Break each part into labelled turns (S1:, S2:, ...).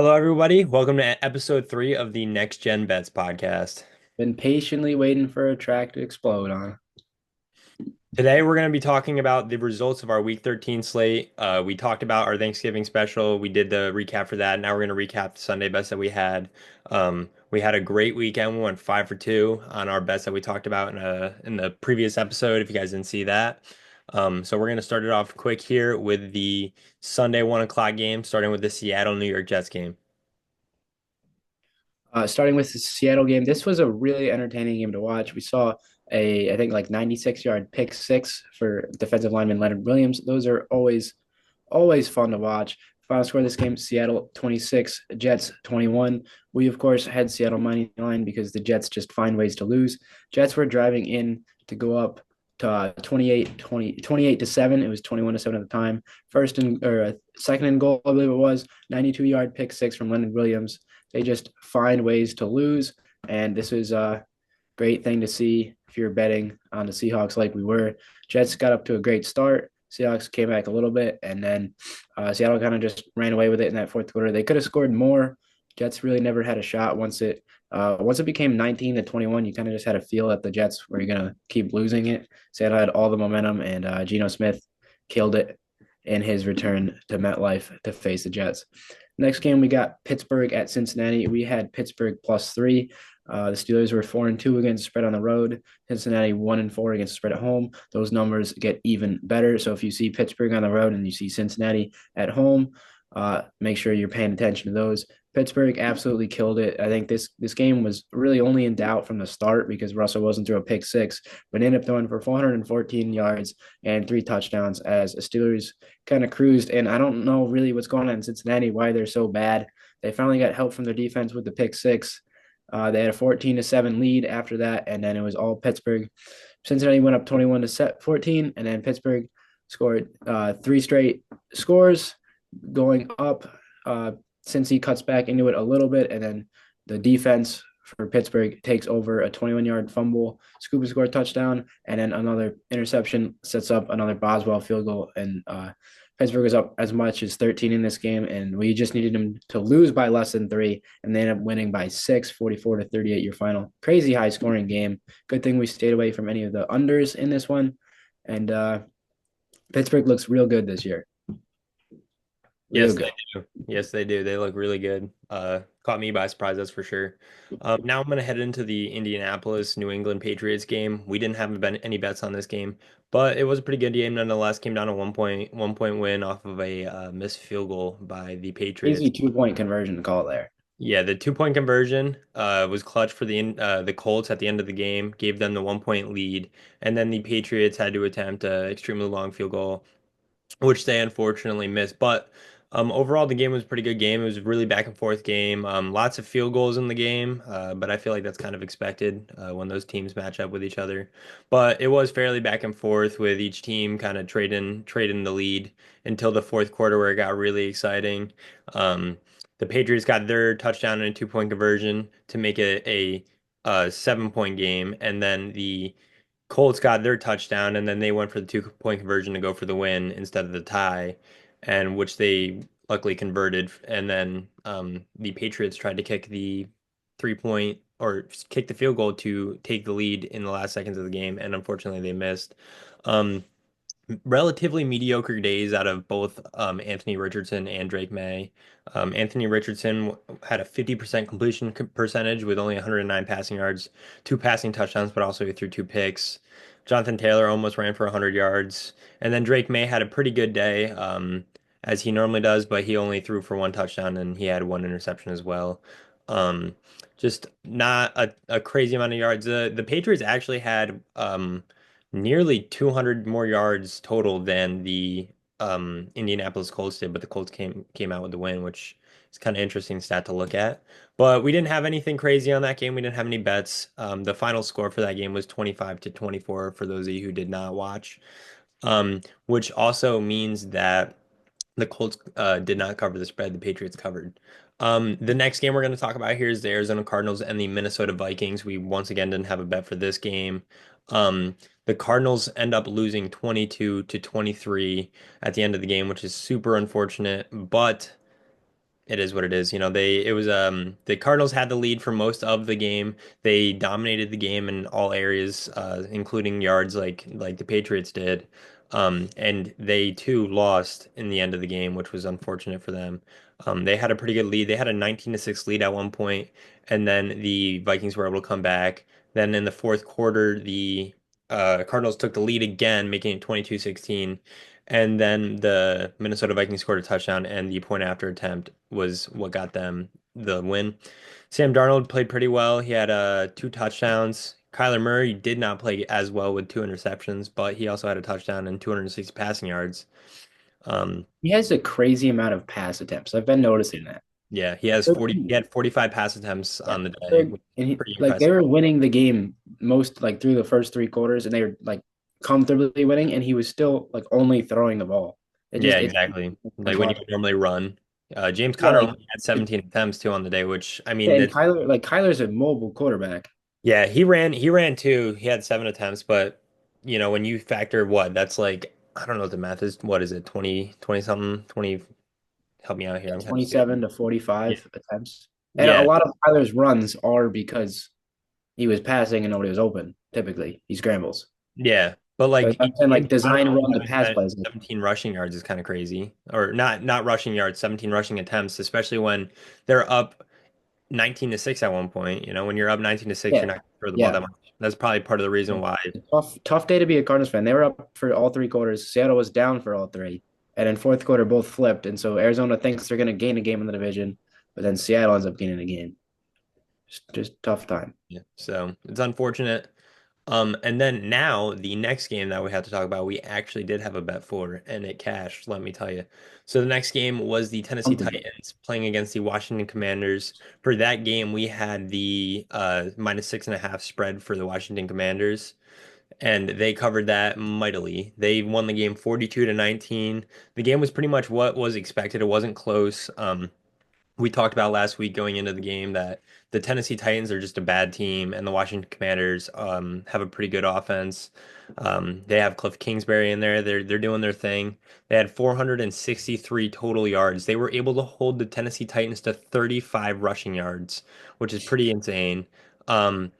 S1: Hello, everybody. Welcome to episode 3 of the Next Gen Bets podcast.
S2: Been patiently waiting for a track to explode on.
S1: Today, we're going to be talking about the results of our Week 13 slate. We talked about our Thanksgiving special. We did the recap for that. Now we're going to recap the Sunday bets that we had. We had a great weekend. We went 5 for 2 on our bets that we talked about in the previous episode, if you guys didn't see that. So we're going to start it off quick here with the Sunday 1 o'clock game, starting with the Seattle New York Jets game.
S2: Starting with the Seattle game, this was a really entertaining game to watch. We saw I think, like 96-yard pick six for defensive lineman Leonard Williams. Those are always fun to watch. Final score of this game: Seattle 26, Jets 21. We of course had Seattle money line because the Jets just find ways to lose. Jets were driving in to go up to 28 to 7. It was 21 to 7 at the time. Second and goal, I believe it was 92-yard pick six from Leonard Williams. They just find ways to lose, and this is a great thing to see if you're betting on the Seahawks like we were. Jets got up to a great start. Seahawks came back a little bit, and then Seattle kind of just ran away with it in that fourth quarter. They could have scored more. Jets really never had a shot once it became 19-21. You kind of just had a feel that the Jets were going to keep losing it. Seattle had all the momentum, and Geno Smith killed it in his return to MetLife to face the Jets. Next game, we got Pittsburgh at Cincinnati. We had Pittsburgh +3. The Steelers were 4-2 against the spread on the road. Cincinnati 1-4 against the spread at home. Those numbers get even better. So if you see Pittsburgh on the road and you see Cincinnati at home, make sure you're paying attention to those. Pittsburgh absolutely killed it. I think this game was really only in doubt from the start because Russell wasn't through a pick six, but ended up throwing for 414 yards and 3 touchdowns as the Steelers kind of cruised. And I don't know really what's going on in Cincinnati, why they're so bad. They finally got help from their defense with the pick six. They had a 14-7 lead after that, and then it was all Pittsburgh. Cincinnati went up 21 to 14, and then Pittsburgh scored three straight scores going up. Since he cuts back into it a little bit, and then the defense for Pittsburgh takes over a 21-yard fumble, scoop and score touchdown, and then another interception sets up another Boswell field goal, and Pittsburgh is up as much as 13 in this game, and we just needed them to lose by less than 3, and they ended up winning by 6, 44-38. Your final crazy high scoring game. Good thing we stayed away from any of the unders in this one, and Pittsburgh looks real good this year, real
S1: Yes, they
S2: good.
S1: do. Yes, they do. They look really good. Caught me by surprise, that's for sure. Now I'm going to head into the Indianapolis New England Patriots game. We didn't have any bets on this game, but it was a pretty good game nonetheless. Came down to 1 point win off of a missed field goal by the Patriots.
S2: Easy 2-point conversion call there.
S1: Yeah, the 2 point conversion was clutch for the Colts at the end of the game, gave them the 1 point lead, and then the Patriots had to attempt an extremely long field goal which they unfortunately missed. But overall, the game was a pretty good game. It was a really back and forth game. Lots of field goals in the game, but I feel like that's kind of expected when those teams match up with each other. But it was fairly back and forth with each team kind of trading the lead until the fourth quarter where it got really exciting. The Patriots got their touchdown and a 2 point conversion to make it a 7 point game, and then the Colts got their touchdown, and then they went for the 2 point conversion to go for the win instead of the tie, and which they luckily converted. And then the Patriots tried to kick the 3 point or kick the field goal to take the lead in the last seconds of the game, and unfortunately they missed. Um, Relatively mediocre days out of both Anthony Richardson and Drake May. Anthony Richardson had a 50% completion percentage with only 109 passing yards, 2 passing touchdowns, but also he threw 2 picks. Jonathan Taylor almost ran for 100 yards. And then Drake May had a pretty good day, as he normally does, but he only threw for 1 touchdown and he had 1 interception as well. Um, just not a crazy amount of yards. The Patriots actually had nearly 200 more yards total than the Indianapolis Colts did, but the Colts came out with the win, which is kind of interesting stat to look at. But we didn't have anything crazy on that game. We didn't have any bets. The final score for that game was 25-24 for those of you who did not watch, which also means that the Colts did not cover the spread. The Patriots covered. The next game we're going to talk about here is the Arizona Cardinals and the Minnesota Vikings. We once again didn't have a bet for this game. Um, the Cardinals end up losing 22-23 at the end of the game, which is super unfortunate. But It is what it is. The Cardinals had the lead for most of the game. They dominated the game in all areas, including yards like the Patriots did. And they too lost in the end of the game, which was unfortunate for them. They had a pretty good lead. They had a 19-6 lead at one point, and then the Vikings were able to come back. Then in the fourth quarter, the Cardinals took the lead again, making it 22-16. And then the Minnesota Vikings scored a touchdown, and the point after attempt was what got them the win. Sam Darnold played pretty well. He had two touchdowns. Kyler Murray did not play as well with two interceptions, but he also had a touchdown and 260 passing yards. Um,
S2: He has a crazy amount of pass attempts. I've been noticing that.
S1: yeah, he has 40. He
S2: 13.
S1: had 45 pass attempts
S2: Yeah.
S1: on the day,
S2: So,
S1: which is
S2: and he,
S1: pretty
S2: like they
S1: impressive.
S2: were winning the game most like through the first three quarters, and they were like comfortably winning, and he was still like only throwing the ball.
S1: Yeah,
S2: It's
S1: exactly. Like when you
S2: impossible.
S1: would normally run. James
S2: Yeah,
S1: Conner
S2: like
S1: only had 17 attempts too on the day, which I mean,
S2: and
S1: that's
S2: Kyler's a mobile quarterback.
S1: yeah, he ran too. He had seven attempts, but when you factor what, that's like I don't know what the math is. What is it? 20 something, 20 help me out here. I'm kind of
S2: 27
S1: spacing.
S2: to
S1: Yeah.
S2: 45 attempts. And a
S1: Yeah.
S2: lot of Kyler's runs are because he was passing and nobody was open. Typically, he scrambles.
S1: Yeah. But
S2: So
S1: like
S2: I'm saying
S1: James
S2: like
S1: Conner
S2: design
S1: only
S2: run to
S1: having
S2: pass plays.
S1: 17 rushing yards is kind of crazy. Or not rushing yards, 17 rushing attempts, especially when they're up 19-6 at one point. When you're up 19-6,
S2: Yeah,
S1: you're not going to throw the ball
S2: yeah.
S1: that much. That's probably part of the reason why.
S2: Tough day to be a Cardinals fan. They were up for all three quarters. Seattle was down for all three. And in fourth quarter, both flipped. And so Arizona thinks they're going to gain a game in the division, but then Seattle ends up gaining a game. Just tough time.
S1: Yeah. So it's unfortunate. And then now the next game that we have to talk about, we actually did have a bet for, and it cashed, let me tell you. So the next game was the Tennessee
S2: Comfortably.
S1: Titans playing against the Washington Commanders. For that game, we had the -6.5 spread for the Washington Commanders, and they covered that mightily. They won the game 42-19. The game was pretty much what was expected. It wasn't close. We talked about last week going into the game that the Tennessee Titans are just a bad team, and the Washington Commanders have a pretty good offense. They have Cliff Kingsbury in there. They're doing their thing. They had 463 total yards. They were able to hold the Tennessee Titans to 35 rushing yards, which is pretty insane. Um,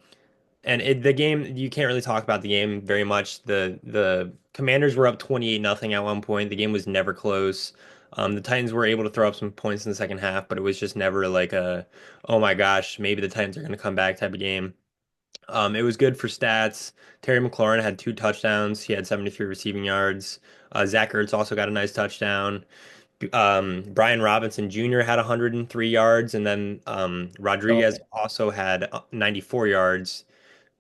S1: the game, you can't really talk about the game very much. The Commanders were up 28-0 at one point. The game was never close. The Titans were able to throw up some points in the second half, but it was just never like oh my gosh, maybe the Titans are going to come back type of game. It was good for stats. Terry McLaurin had two touchdowns. He had 73 receiving yards. Zach Ertz also got a nice touchdown. Brian Robinson Jr. had 103 yards, and then Rodriguez
S2: Okay.
S1: also had 94 yards.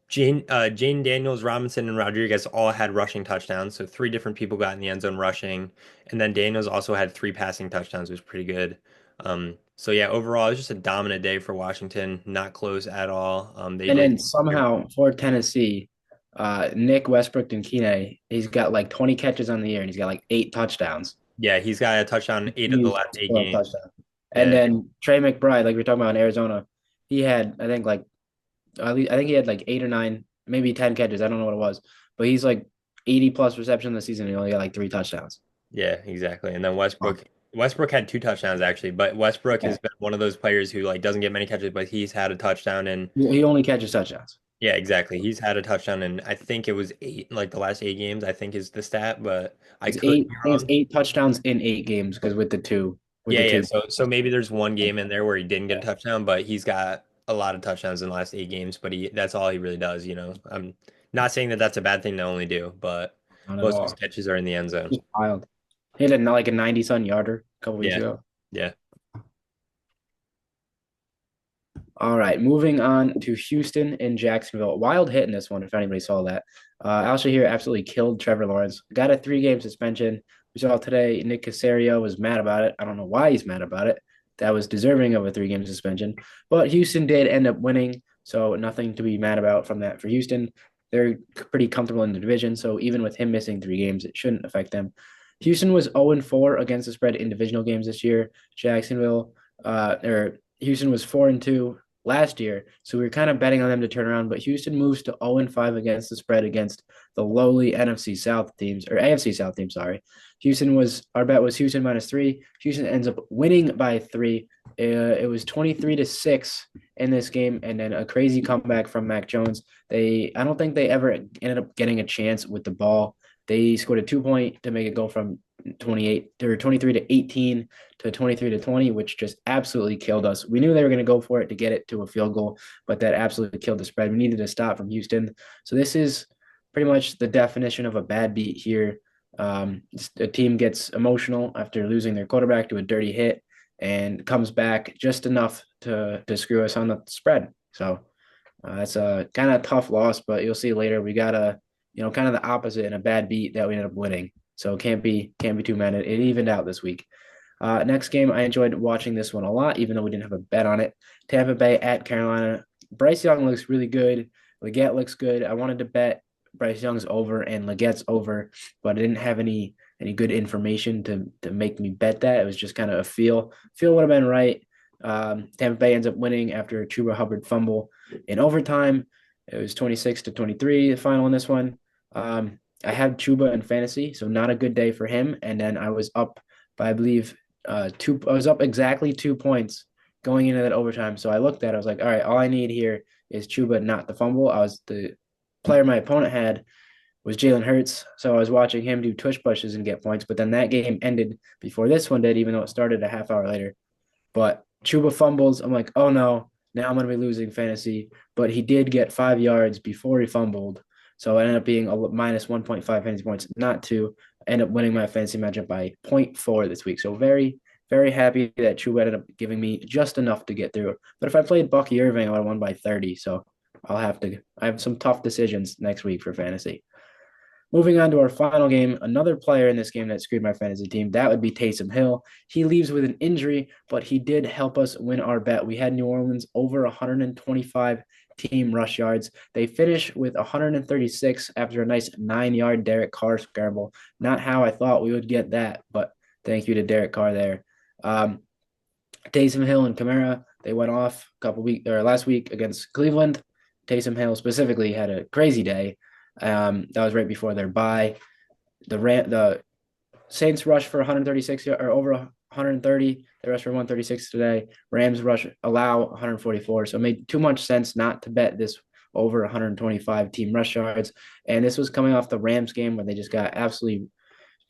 S1: Jane Daniels, Robinson, and Rodriguez all had rushing touchdowns. So three different people got in the end zone rushing. And then Daniels also had three passing touchdowns, which was pretty good. So yeah, overall, it was just a dominant day for Washington. Not close at all. They
S2: And
S1: did.
S2: then somehow for Tennessee, Nick Westbrook and Keeney, he's got like 20 catches on the year and he's got like 8 touchdowns.
S1: Yeah, he's got a touchdown eight of the
S2: Huge
S1: last eight
S2: score of
S1: games.
S2: touchdowns. And
S1: Yeah,
S2: then Trey McBride, like we are talking about in Arizona, he had I think like at least I think he had like 8 or 9, maybe 10 catches. I don't know what it was, but he's like 80 plus reception this season. And he only got like 3 touchdowns.
S1: yeah, exactly. And then
S2: Um,
S1: Westbrook had two touchdowns actually, but Westbrook
S2: yeah,
S1: has been one of those players who like doesn't get many catches, but he's had a touchdown and
S2: he only catches touchdowns.
S1: yeah, exactly. He's had a touchdown and I think it was eight, like the last eight games, I think is the stat, but I
S2: It's
S1: could
S2: eight.
S1: be
S2: I think it's
S1: wrong.
S2: 8 touchdowns in 8 games because with
S1: Yeah,
S2: the
S1: yeah.
S2: two.
S1: So maybe there's one game in there where he didn't get a touchdown, but he's got a lot of touchdowns in the last eight games, but that's all he really does. I'm not saying that that's a bad thing to only do, but
S2: Not at
S1: most of his
S2: all.
S1: catches are in the end zone.
S2: Just wild. He had like a 90 yarder a couple weeks
S1: Yeah.
S2: ago.
S1: Yeah.
S2: All right, moving on to Houston and Jacksonville. Wild hit in this one, if anybody saw that. Alshon here absolutely killed Trevor Lawrence. Got a 3 game suspension. We saw today Nick Casario was mad about it. I don't know why he's mad about it. That was deserving of a 3 game suspension. But Houston did end up winning, so nothing to be mad about from that for Houston. They're pretty comfortable in the division, so even with him missing 3 games, it shouldn't affect them. Houston was 0-4 against the spread in divisional games this year. Jacksonville, or Houston was 4-2 last year. So we were kind of betting on them to turn around. But Houston moves to 0-5 against the spread against the lowly NFC South teams or AFC South teams. Sorry, our bet was Houston -3. Houston ends up winning by 3. It was 23-6 in this game, and then a crazy comeback from Mac Jones. I don't think they ever ended up getting a chance with the ball. They scored a 2 point to make it go from 28 or 23 to 18 to 23 to 20, which just absolutely killed us. We knew they were going to go for it to get it to a field goal, but that absolutely killed the spread. We needed to stop from Houston. So this is pretty much the definition of a bad beat here. A team gets emotional after losing their quarterback to a dirty hit and comes back just enough to screw us on the spread. So that's a kind of tough loss, but you'll see later we got kind of the opposite in a bad beat that we ended up winning. So can't be too mad. It evened out this week. Next game, I enjoyed watching this one a lot, even though we didn't have a bet on it. Tampa Bay at Carolina. Bryce Young looks really good. Leggett looks good. I wanted to bet Bryce Young's over and Leggett's over, but I didn't have any good information to make me bet that. It was just kind of a feel. Feel would have been right. Tampa Bay ends up winning after a Chuba Hubbard fumble in overtime. It was 26-23, the final in this one. I had Chuba in fantasy, so not a good day for him. And then I was up by, I believe, two. I was up exactly 2 points going into that overtime. So I looked at it, I was like, all right, all I need here is Chuba, not the fumble. The player my opponent had was Jalen Hurts. So I was watching him do tush pushes and get points. But then that game ended before this one did, even though it started a half hour later. But Chuba fumbles. I'm like, oh no, now I'm going to be losing fantasy. But he did get 5 yards before he fumbled. So it ended up being a minus 1.5 fantasy points, not to end up winning my fantasy matchup by zero point 0.4 this week. So very, very happy that Chuba ended up giving me just enough to get through. But if I played Bucky Irving, I would have won by 30. So I have some tough decisions next week for fantasy. Moving on to our final game, another player in this game that screwed my fantasy team, that would be Taysom Hill. He leaves with an injury, but he did help us win our bet. We had New Orleans over 125 team rush yards. They finish with 136 after a nice 9-yard Derek Carr scramble. Not how I thought we would get that, but thank you to Derek Carr there. Taysom Hill and Kamara, they went off last week against Cleveland. Taysom Hill specifically had a crazy day. That was right before their bye. The Saints rush for 136 or over 130. They rush for 136 today. Rams allow 144. So it made too much sense not to bet this over 125 team rush yards. And this was coming off the Rams game where they just got absolutely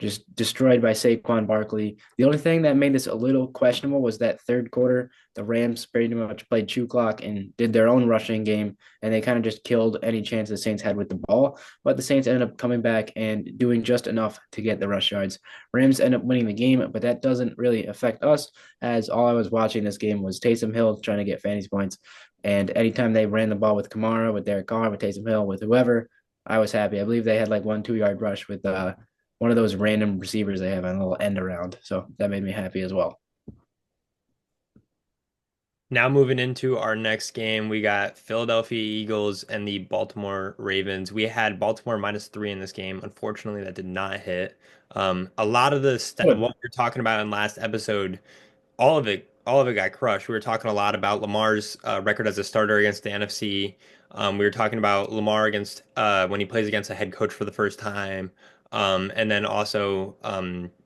S2: just destroyed by Saquon Barkley. The only thing that made this a little questionable was that third quarter, the Rams pretty much played chew clock and did their own rushing game, and they kind of just killed any chance the Saints had with the ball. But the Saints ended up coming back and doing just enough to get the rush yards. Rams end up winning the game, but that doesn't really affect us, as all I was watching this game was Taysom Hill trying to get fantasy points. And anytime they ran the ball with Kamara, with Derek Carr, with Taysom Hill, with whoever, I was happy. I believe they had like 1 2 yard rush with one of those random receivers they have on a little end around. So that made me happy as well.
S1: Now moving into our next game, we got Philadelphia Eagles and the Baltimore Ravens. We had Baltimore -3 in this game. Unfortunately, that did not hit. A lot of what
S2: Good.
S1: we were talking about in last episode, all of it got crushed. We were talking a lot about Lamar's record as a starter against the NFC. We were talking about Lamar against when he plays against a head coach for the first time. And then also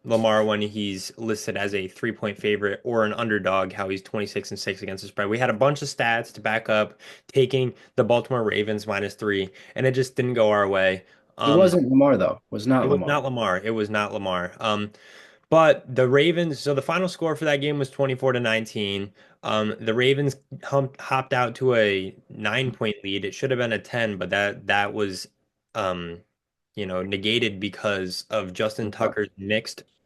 S1: Lamar when he's listed as a 3 point favorite or an underdog, how he's 26-6 against the spread. We had a bunch of stats to back up taking the Baltimore Ravens -3, and it just didn't go our way.
S2: It
S1: Um,
S2: wasn't Lamar though. It was
S1: it
S2: not
S1: was
S2: Lamar.
S1: not Lamar. It was not Lamar. But the Ravens, so the final score for that game was 24-19. The Ravens hopped out to a 9 point lead. It should have been a 10, but that was negated because of Justin Tucker's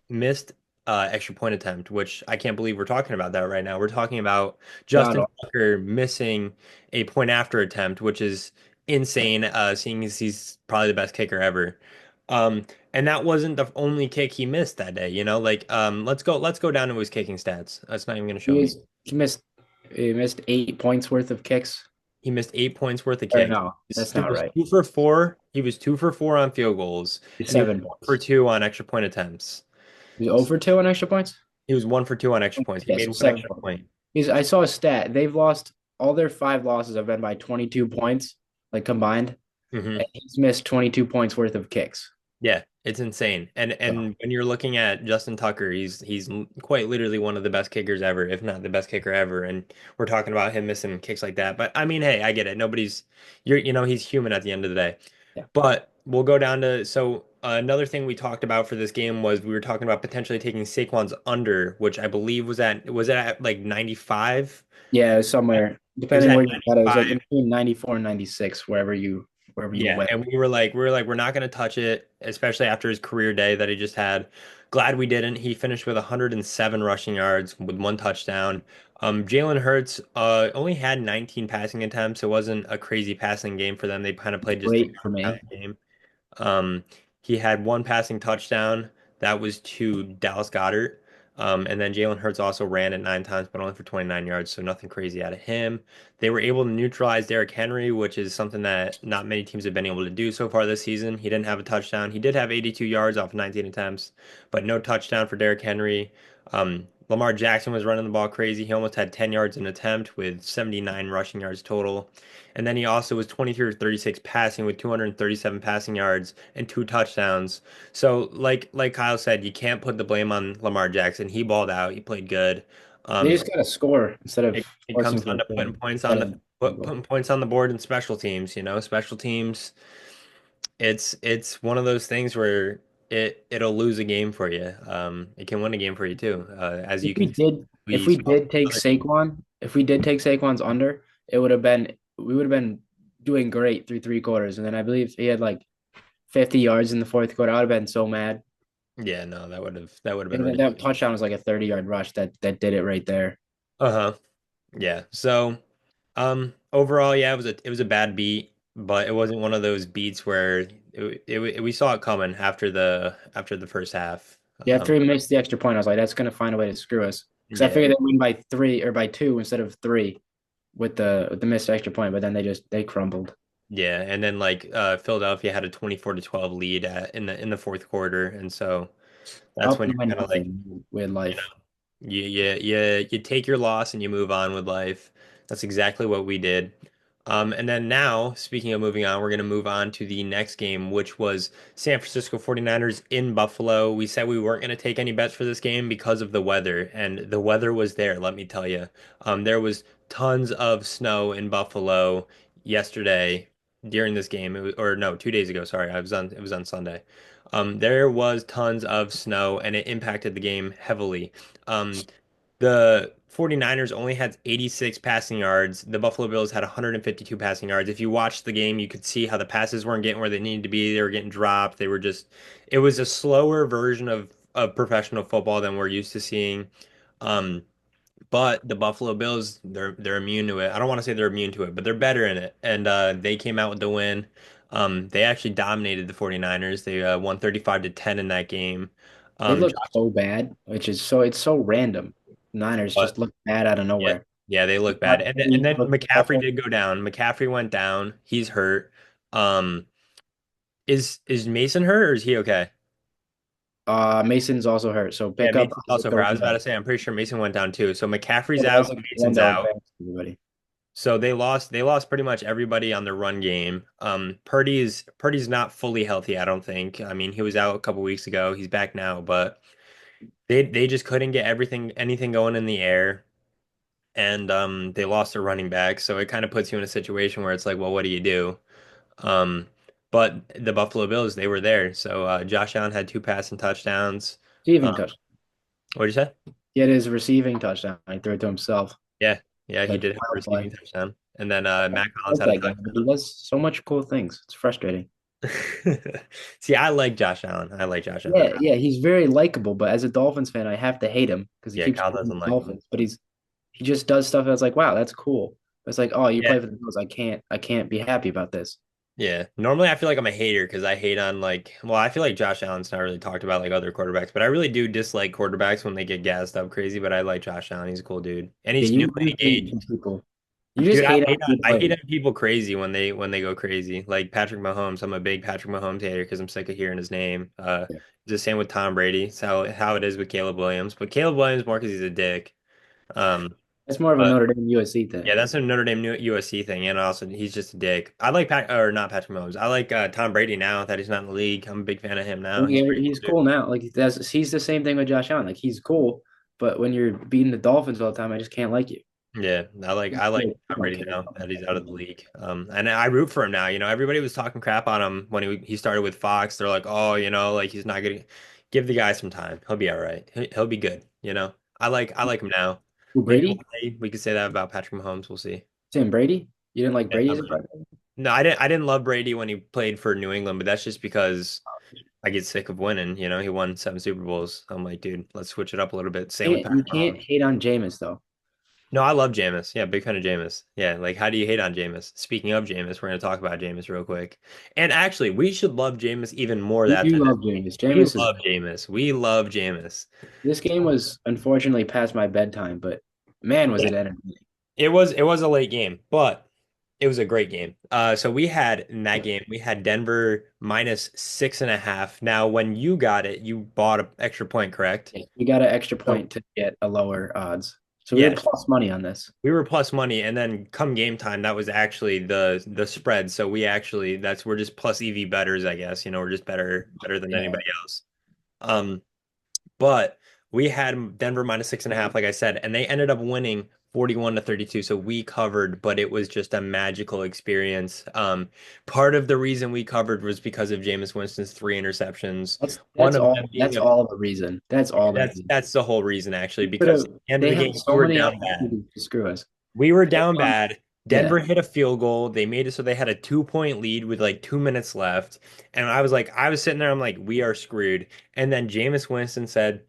S1: missed extra point attempt, which I can't believe we're talking about that right now. We're talking about
S2: God,
S1: Justin Tucker missing a point after attempt, which is insane, seeing as he's probably the best kicker ever. And that wasn't the only kick he missed that day, like let's go down to his kicking stats. That's not even gonna show
S2: he
S1: me.
S2: is he missed he missed 8 points worth of kicks.
S1: He missed 8 points worth of
S2: Or
S1: kicks.
S2: no, that's
S1: He
S2: not
S1: was
S2: right.
S1: 2 for 4. He was 2 for 4 on field goals,
S2: He's
S1: and he was
S2: seven
S1: 1 for
S2: points.
S1: 2 on extra point attempts.
S2: He's over 2 on extra points.
S1: He was 1 for 2 on extra points. He
S2: Yeah,
S1: made
S2: so
S1: one extra
S2: 7 points.
S1: point.
S2: I saw a stat. They've lost all their five losses have been by 22 points, like combined,
S1: Hmm.
S2: and he's missed 22 points worth of kicks.
S1: Yeah, it's insane.
S2: So,
S1: And when you're looking at Justin Tucker, he's quite literally one of the best kickers ever, if not the best kicker ever. And we're talking about him missing kicks like that. But I mean, hey, I get it. Nobody's he's human at the end of the day.
S2: yeah.
S1: But we'll go down to another thing we talked about for this game was we were talking about potentially taking Saquon's under, which I believe was it at like 95?
S2: Yeah, somewhere,
S1: It was
S2: depending
S1: at
S2: where you got it, it was like
S1: 95.
S2: in between 94 and 96, wherever you
S1: Yeah,
S2: went.
S1: and we were like we're not going to touch it, especially after his career day that he just had. Glad we didn't. He finished with 107 rushing yards with one touchdown. Jalen Hurts only had 19 passing attempts. It wasn't a crazy passing game for them. They kind of played just a
S2: Great for me.
S1: down game. Um, he had one passing touchdown. That was to Dallas Goedert. And then Jalen Hurts also ran it 9 times, but only for 29 yards, so nothing crazy out of him. They were able to neutralize Derrick Henry, which is something that not many teams have been able to do so far this season. He didn't have a touchdown. He did have 82 yards off 19 attempts, but no touchdown for Derrick Henry. Lamar Jackson was running the ball crazy. He almost had 10 yards an attempt with 79 rushing yards total. And then he also was 23 or 36 passing with 237 passing yards and two touchdowns. So like Kyle said, you can't put the blame on Lamar Jackson. He balled out. He played good.
S2: They
S1: Um,
S2: just got to score instead of
S1: it comes
S2: forcing for
S1: down
S2: a
S1: to
S2: field
S1: on
S2: instead
S1: the
S2: of field goal.
S1: putting points on the board in special teams. Special teams. It's one of those things where it'll lose a game for you. It can win a game for you too, as
S2: If
S1: you
S2: we
S1: can see.
S2: did, if
S1: We
S2: we
S1: saw
S2: did take
S1: other teams.
S2: Saquon, if we did take Saquon's under, it would have been we would have been doing great through three quarters, and then I believe he had like 50 yards in the fourth quarter. I would have been so mad.
S1: Yeah, no, that would have been
S2: And
S1: ridiculous.
S2: that touchdown was like a 30-yard rush that did it right there.
S1: Uh-huh. Yeah. So, overall, yeah, it was a bad beat, but it wasn't one of those beats where we saw it coming after the first half.
S2: Yeah, after he missed the extra point, I was like, that's gonna find a way to screw us. Because I
S1: Yeah,
S2: figured they'd win by three or by two instead of three with the missed extra point, but then they crumbled.
S1: yeah, and then like Philadelphia had a 24-12 lead in the fourth quarter, and so that's
S2: Up
S1: when you're
S2: nine
S1: kind of like,
S2: nothing with
S1: you know,
S2: life.
S1: you take your loss and you move on with life. That's exactly what we did. And then now, speaking of moving on, we're going to move on to the next game, which was San Francisco 49ers in Buffalo. We said we weren't going to take any bets for this game because of the weather, and the weather was there, let me tell you. There was tons of snow in Buffalo yesterday during this game. Or no, 2 days ago, sorry. It was on Sunday. There was tons of snow, and it impacted the game heavily. Um, the 49ers only had 86 passing yards. The Buffalo Bills had 152 passing yards. If you watched the game, you could see how the passes weren't getting where they needed to be. They were getting dropped. It was a slower version of professional football than we're used to seeing. Um, but the Buffalo Bills, they're immune to it. I don't want to say they're immune to it, but they're better in it. And they came out with the win. They actually dominated the 49ers. They won 35-10 in that game.
S2: They look
S1: Josh,
S2: so bad, which is it's so random. Niners
S1: but
S2: just look bad out of
S1: yeah,
S2: nowhere.
S1: yeah, they look bad. And then McCaffrey did go down. McCaffrey went down. He's hurt. Um, is Mason hurt or is he okay?
S2: Mason's also hurt, so
S1: Yeah,
S2: pick up
S1: Mason's
S2: Isaac
S1: also hurt. I was about to
S2: Overall.
S1: say I'm pretty sure Mason went down too. So McCaffrey's
S2: But
S1: out,
S2: Isaac
S1: Mason's
S2: Wendell,
S1: out.
S2: thanks everybody.
S1: So they lost pretty much everybody on the run game. Purdy's not fully healthy, I don't think. I mean, he was out a couple weeks ago. He's back now, but they just couldn't get anything going in the air. And they lost their running back, so it kind of puts you in a situation where it's like, well, what do you do? Um, but the Buffalo Bills, they were there. So Josh Allen had two passing touchdowns.
S2: Receiving
S1: Um,
S2: touchdown.
S1: what did you say?
S2: He had his receiving touchdown. He threw it to himself.
S1: Yeah, yeah, he
S2: Like
S1: did have a
S2: wild
S1: receiving
S2: play.
S1: touchdown, and then
S2: I
S1: Matt Collins
S2: like
S1: had a
S2: that guy, but he
S1: touchdown.
S2: does so much cool things. It's frustrating.
S1: See, I like Josh Allen. I like Josh Allen.
S2: Yeah, yeah, he's very likable, but as a Dolphins fan, I have to hate him because he
S1: Yeah,
S2: keeps
S1: Kyle
S2: playing
S1: doesn't
S2: the
S1: like him.
S2: Dolphins. But he just does stuff that's like, wow, that's cool. It's like, oh, you
S1: Yeah,
S2: play for the Bills. I can't be happy about this.
S1: yeah. Normally, I feel like I'm a hater because I hate on well, I feel like Josh Allen's not really talked about like other quarterbacks, but I really do dislike quarterbacks when they get gassed up crazy. But I like Josh Allen. He's a cool dude, and
S2: Yeah,
S1: he's
S2: you
S1: newly
S2: just hate
S1: engaged.
S2: people. You just
S1: Dude,
S2: hate on good
S1: I hate
S2: players.
S1: on people crazy when they go crazy. Like Patrick Mahomes, I'm a big Patrick Mahomes hater because I'm sick of hearing his name.
S2: Yeah.
S1: It's the same with Tom Brady. It's how it is with Caleb Williams, but Caleb Williams more because he's a dick. Um,
S2: That's more of a Notre Dame USC
S1: Yeah,
S2: thing.
S1: that's a Notre Dame USC thing, and also he's just a dick. I like Pat or not Patrick Mahomes. I like Tom Brady now that he's not in the league. I'm a big fan of him now. He's pretty
S2: He's
S1: cool, dude.
S2: cool now. Like that's he's the same thing with Josh Allen. Like he's cool, but when you're beating the Dolphins all the time, I just can't like you.
S1: Yeah, I like
S2: You
S1: Tom
S2: don't
S1: Brady
S2: care
S1: now
S2: about
S1: that he's out of the
S2: that.
S1: league. And I root for him now. Everybody was talking crap on him when he started with Fox. They're like, oh, like he's not gonna give the guy some time. He'll be all right. He'll be good. I like him now.
S2: Who,
S1: Maybe
S2: Brady?
S1: one day we could say that about Patrick Mahomes. We'll see.
S2: Tim Brady? You didn't like
S1: Yeah,
S2: Brady
S1: Tom
S2: as a
S1: Brady.
S2: player?
S1: No, I didn't love Brady when he played for New England, but that's just because I get sick of winning. He won 7 Super Bowls. I'm like, dude, let's switch it up a little bit. Same with
S2: You
S1: Patrick
S2: can't
S1: Mahomes.
S2: hate on Jameis though.
S1: No, I love Jameis. Yeah, big fan of Jameis. Yeah, like how do you hate on Jameis? Speaking of Jameis, we're gonna talk about Jameis real quick. And actually, we should love Jameis even more
S2: We
S1: after
S2: do
S1: this.
S2: love Jameis.
S1: We
S2: Jameis is
S1: love Jameis. We love Jameis.
S2: This game was unfortunately past my bedtime, but man, was
S1: Yeah.
S2: it entertaining.
S1: It was a late game, but it was a great game. So we had in that game, we had Denver minus 6.5. Now, when you got it, you bought an extra point, correct?
S2: We got an extra
S1: So
S2: point to get a lower odds. So we were
S1: yeah,
S2: plus money on this.
S1: we were plus money, and then come game time, that was actually the spread. So we're just plus EV betters, I guess. We're just better than
S2: Yeah.
S1: anybody else. Um, but we had Denver minus 6.5, like I said, and they ended up winning 41-32. So we covered, but it was just a magical experience. Part of the reason we covered was because of Jameis Winston's 3 interceptions. One
S2: That's
S1: of
S2: all
S1: them being
S2: that's
S1: a
S2: all the reason. That's all the
S1: that's
S2: reason.
S1: that's the whole reason actually,
S2: But
S1: because at the end of
S2: they
S1: the
S2: have
S1: game we
S2: so
S1: were
S2: many
S1: down bad.
S2: opportunities to screw us.
S1: We were
S2: They
S1: down
S2: won-
S1: bad.
S2: Yeah.
S1: Denver hit a field goal. They made it so they had a 2 point lead with like 2 minutes left. And I was sitting there, I'm like, we are screwed. And then Jameis Winston said,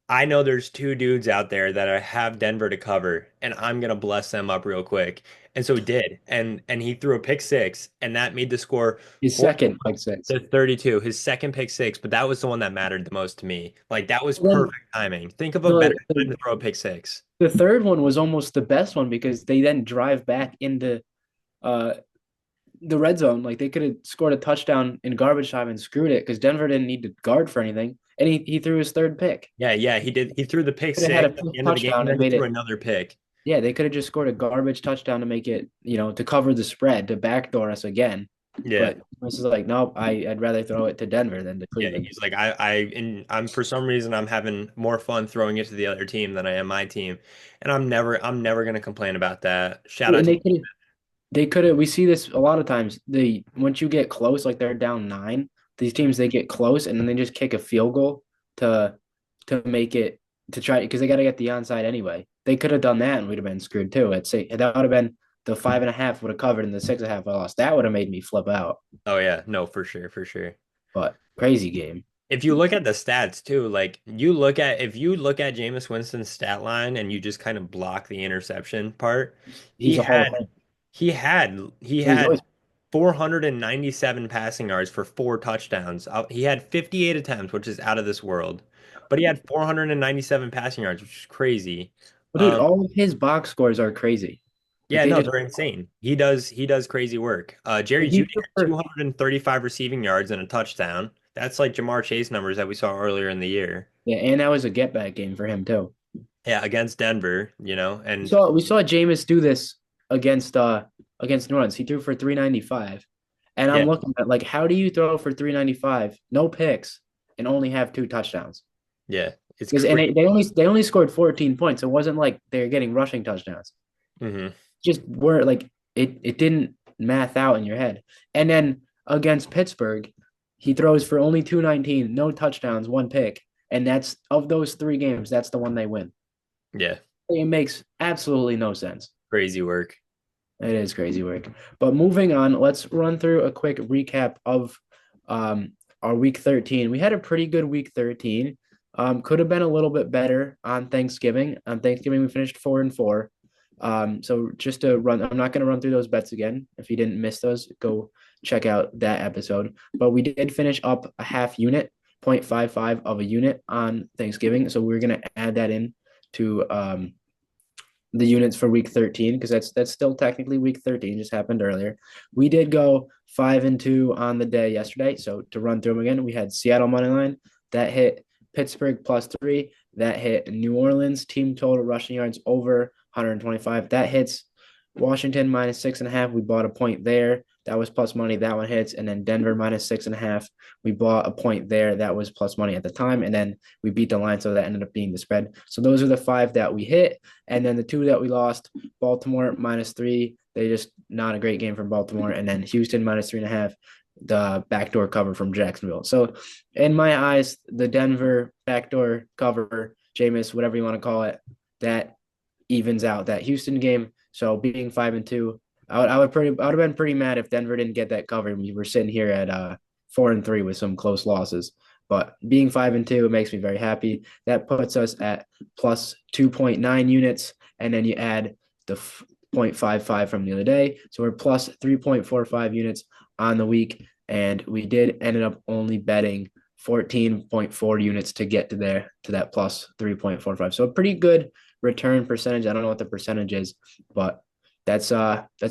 S1: I know there's two dudes out there that have Denver to cover, and I'm gonna bless them up real quick. And so he did. And he threw a pick six, and that made the score
S2: His
S1: 40
S2: second pick six.
S1: to 32, his second pick six, but that was the one that mattered the most to me. Like that was
S2: Then
S1: perfect timing. Think of a better
S2: the,
S1: time
S2: the
S1: to throw a pick six.
S2: the third one was almost the best one because they then drive back into uh the red zone. Like they could have scored a touchdown in garbage time and screwed it because Denver didn't need to guard for anything. And he threw his third pick.
S1: Yeah, yeah, he did. He threw the pick
S2: Could have had
S1: six
S2: a
S1: at the
S2: fifth
S1: end of the game,
S2: touchdown
S1: and
S2: and
S1: then he
S2: made
S1: threw
S2: it.
S1: another pick.
S2: Yeah, they could have just scored a garbage touchdown to make it, to cover the spread to backdoor us again.
S1: Yeah.
S2: But this is like, nope, I'd rather throw it to Denver than to
S1: Yeah,
S2: Cleveland.
S1: he's like and I'm for some reason I'm having more fun throwing it to the other team than I am my team, and I'm never gonna complain about that. Shout out
S2: And
S1: to
S2: they could have we see this a lot of times. They once you get close, like they're down nine, these teams they get close and then they just kick a field goal to to make it to try because they got to get the onside anyway. They could have done that and we'd have been screwed too. I'd say that would have been the 5.5 would have covered and the 6.5 would have lost. That would have made me flip out.
S1: Oh yeah, no, for sure, for sure.
S2: But crazy game.
S1: If you look at the stats too, like if you look at Jameis Winston's stat line and you just kind of block the interception part, he
S2: He's a Hall of
S1: had
S2: Fame.
S1: he
S2: He's
S1: had
S2: always
S1: 497 passing yards for 4 touchdowns. He had 58 attempts, which is out of this world. But he had 497 passing yards, which is crazy.
S2: But dude,
S1: Um,
S2: all of his box scores are crazy. Like
S1: yeah,
S2: they
S1: no,
S2: just
S1: they're insane. He does crazy work. Jerry
S2: like he
S1: Jeudy
S2: threw
S1: had
S2: for
S1: 235 receiving yards and a touchdown. That's like Jamar Chase numbers that we saw earlier in the year.
S2: yeah, and that was a get back game for him too.
S1: Yeah, against Denver,
S2: We
S1: and
S2: saw we saw Jameis do this against New Orleans. He threw for 395. And
S1: yeah,
S2: I'm looking at like how do you throw for 395, no picks, and only have two touchdowns?
S1: yeah, it's
S2: Because and
S1: crazy.
S2: they only scored 14 points. It wasn't like they're getting rushing touchdowns.
S1: Hmm.
S2: Just were like it didn't math out in your head. And then against Pittsburgh, he throws for only 219, no touchdowns, one pick. And that's of those three games, that's the one they win.
S1: Yeah,
S2: It makes absolutely no sense.
S1: crazy work.
S2: It is crazy work. But moving on, let's run through a quick recap of um, our week 13. We had a pretty good week 13. Could have been a little bit better on Thanksgiving. On Thanksgiving, we finished 4-4. So just to run, I'm not going to run through those bets again. If you didn't miss those, go check out that episode. But we did finish up a half unit, 0.55 of a unit on Thanksgiving. So we're going to add that in to the units for week 13 because that's still technically week 13, just happened earlier. We did go 5-2 on the day yesterday. So to run through them again, we had Seattle money line that hit, Pittsburgh +3 that hit, New Orleans team total rushing yards over 125. That hits. Washington minus 6.5. We bought a point there. That was plus money. That one hits. And then Denver minus 6.5. We bought a point there. That was plus money at the time. And then we beat the line. So that ended up being the spread. So those are the five that we hit. And then the two that we lost, Baltimore -3. They just not a great game from Baltimore. And then Houston -3.5, the backdoor cover from Jacksonville. So in my eyes, the Denver backdoor cover, Jameis, whatever you want to call it, that evens out that Houston game. So being 5-2, I would have been pretty mad if Denver didn't get that cover. We were sitting here at 4-3 with some close losses. But being 5-2, it makes me very happy. That puts us at plus 2.9 units, and then you add the 0.55 from the other day. So we're plus 3.45 units on the week, and we did ended up only betting 14.4 units to get to that plus 3.45. So a pretty good return percentage. I don't know what the percentage is, but that's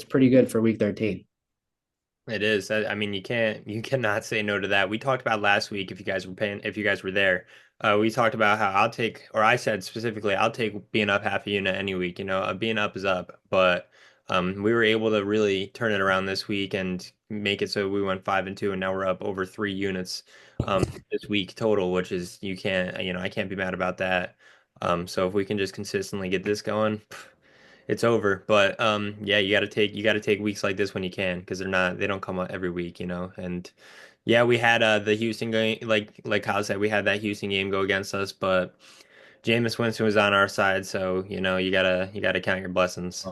S2: pretty good for week 13.
S1: It is. I mean, you cannot say no to that. We talked about last week if you guys were there. We talked about how I said specifically, I'll take being up half a unit any week. Being up is up, but we were able to really turn it around this week and make it so we went 5-2, and now we're up over 3 units this week total, which is I can't be mad about that. So if we can just consistently get this going, it's over. But yeah, you got to take weeks like this when you can, because they don't come out every week. And yeah, we had the Houston game, like Kyle said, we had that Houston game go against us, but Jameis Winston was on our side, so you gotta count your blessings.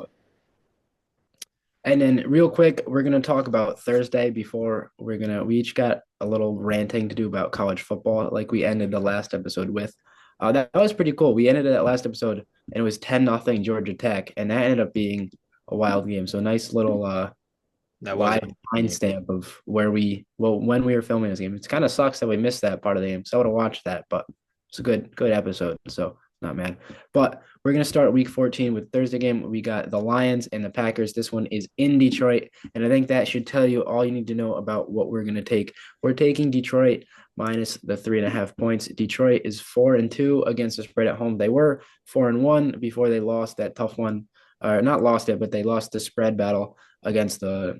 S2: And then real quick, we're gonna talk about Thursday before we each got a little ranting to do about college football, like we ended the last episode with. That was pretty cool. We ended that last episode and it was 10-0 Georgia Tech, and that ended up being a wild game. So nice little
S1: That was
S2: live
S1: an game.
S2: timestamp of when we were filming this game. It kind of sucks that we missed that part of the game. So I would have watched that, but it's a good episode. So not mad. But we're gonna start week 14 with Thursday game. We got the Lions and the Packers. This one is in Detroit, and I think that should tell you all you need to know about what we're gonna take. We're taking Detroit minus the 3.5 points. Detroit is 4-2 against the spread at home. They were 4-1 before they lost that tough one, or not lost it, but they lost the spread battle against the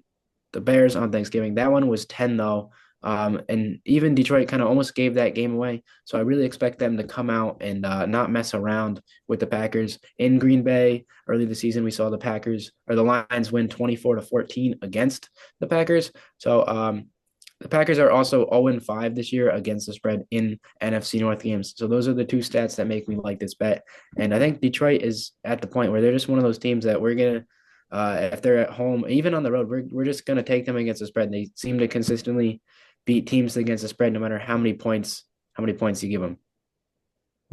S2: Bears on Thanksgiving. That one was 10 though. And even Detroit kind of almost gave that game away. So I really expect them to come out and not mess around with the Packers in Green Bay. Early this season, we saw the Lions win 24-14 against the Packers. So the Packers are also 0-5 this year against the spread in NFC North games. So those are the two stats that make me like this bet. And I think Detroit is at the point where they're just one of those teams that we're gonna if they're at home, even on the road, we're just going to take them against the spread. They seem to consistently beat teams against the spread, no matter how many points you give them.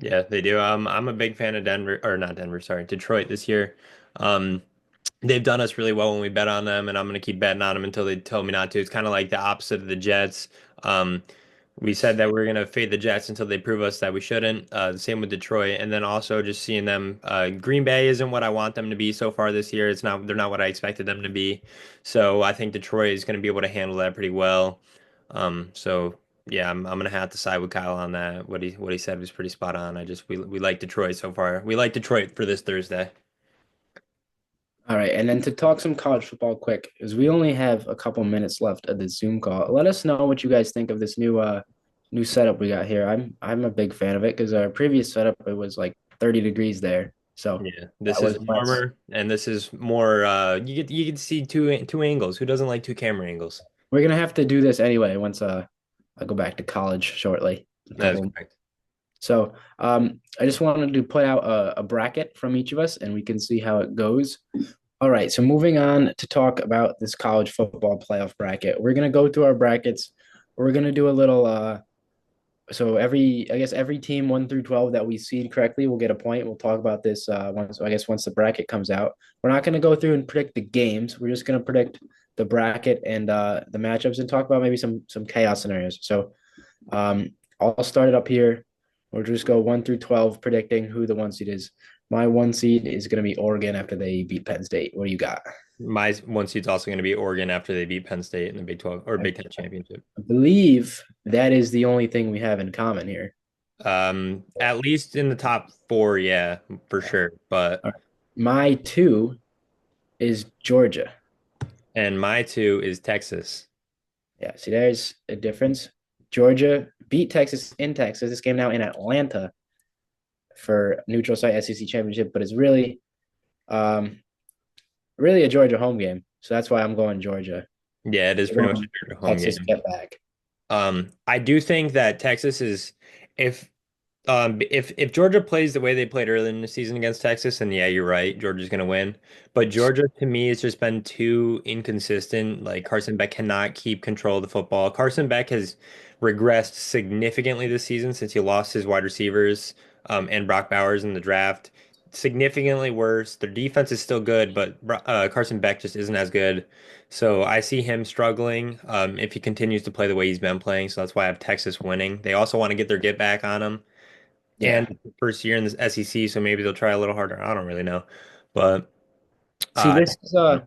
S1: Yeah, they do. I'm a big fan of Denver, or not Denver, sorry, Detroit this year. Um, they've done us really well when we bet on them, and I'm gonna keep betting on them until they tell me not to. It's kind of like the opposite of the Jets. Um, we said that we were gonna fade the Jets until they prove us that we shouldn't. The same with Detroit, and then also just seeing them. Green Bay isn't what I want them to be so far this year. They're not what I expected them to be. So I think Detroit is gonna be able to handle that pretty well. So yeah, I'm gonna have to side with Kyle on that. What he said was pretty spot on. We like Detroit so far. We like Detroit for this Thursday.
S2: All right, and then to talk some college football quick, because we only have a couple minutes left of the Zoom call. Let us know what you guys think of this new setup we got here. I'm a big fan of it because our previous setup it was like 30 degrees there, so
S1: Yeah,
S2: that
S1: this is
S2: was less.
S1: warmer, and this is more. You get to see two angles. Who doesn't like two camera angles?
S2: We're gonna have to do this anyway once I go back to college shortly. A
S1: That is
S2: couple.
S1: correct.
S2: So I just wanted to put out a bracket from each of us, and we can see how it goes. All right, so moving on to talk about this college football playoff bracket. We're gonna go through our brackets. We're gonna do a little so every team 1 through 12 that we seed correctly will get a point. We'll talk about this once the bracket comes out. We're not gonna go through and predict the games. We're just gonna predict the bracket and the matchups and talk about maybe some chaos scenarios. So I'll start it up here. We'll just go 1 through 12, predicting who the one seed is. My one seed is going to be Oregon after they beat Penn State. What do you got?
S1: My one seed's also going to be Oregon after they beat Penn State in the Big 12 or
S2: I
S1: Big 10 championship.
S2: believe that is the only thing we have in common here.
S1: At least in the top four, yeah, for sure. But
S2: All right. My two is Georgia.
S1: And my two is Texas.
S2: Yeah, see, there's a difference. Georgia beat Texas in Texas. This game now in Atlanta for neutral site SEC championship, but it's um, really a Georgia home game. So that's why I'm going Georgia.
S1: Yeah, it is
S2: They
S1: pretty much
S2: want
S1: a home
S2: Texas
S1: game.
S2: get back.
S1: I do think that Texas is if if Georgia plays the way they played earlier in the season against Texas, then yeah, you're right. Georgia's gonna win. But Georgia to me has just been too inconsistent. Like Carson Beck cannot keep control of the football. Carson Beck has regressed significantly this season since he lost his wide receivers and Brock Bowers in the draft. Significantly worse. Their defense is still good, but Carson Beck just isn't as good. So I see him struggling if he continues to play the way he's been playing. So that's why I have Texas winning. They also want to get their get back on him and
S2: Yeah.
S1: first year in the SEC, so maybe they'll try a little harder. I don't really know, but
S2: See,
S1: uh,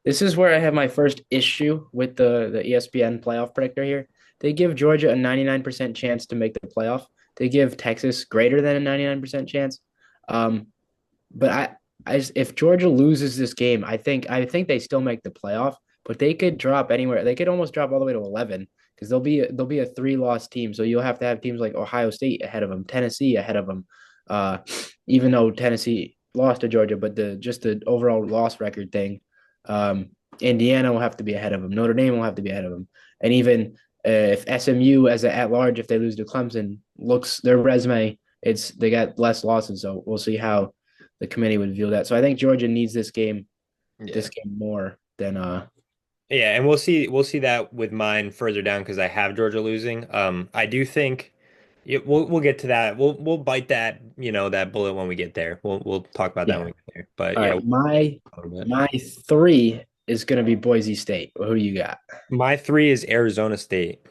S2: this is where I have my first issue with the ESPN playoff predictor here. They give Georgia a 99% chance to make the playoff. They give Texas greater than a 99% chance. Um, but if Georgia loses this game, I think they still make the playoff, but they could drop anywhere. They could almost drop all the way to 11 because they'll be a three-loss team. So you'll have to have teams like Ohio State ahead of them, Tennessee ahead of them. Uh, even though Tennessee lost to Georgia, but the overall loss record thing, um, Indiana will have to be ahead of them. Notre Dame will have to be ahead of them, and even if SMU as a at large, if they lose to Clemson, looks their resume, they got less losses. So we'll see how the committee would view that. So I think Georgia needs
S1: yeah,
S2: this game more than
S1: yeah, and we'll see that with mine further down because I have Georgia losing. I do think we'll get to that. We'll bite that that bullet when we get there. We'll talk about that when
S2: yeah.
S1: we get there. But
S2: All
S1: yeah,
S2: right,
S1: we'll
S2: my
S1: talk a little bit.
S2: my three is gonna be Boise State. Who do you got?
S1: My three is Arizona State.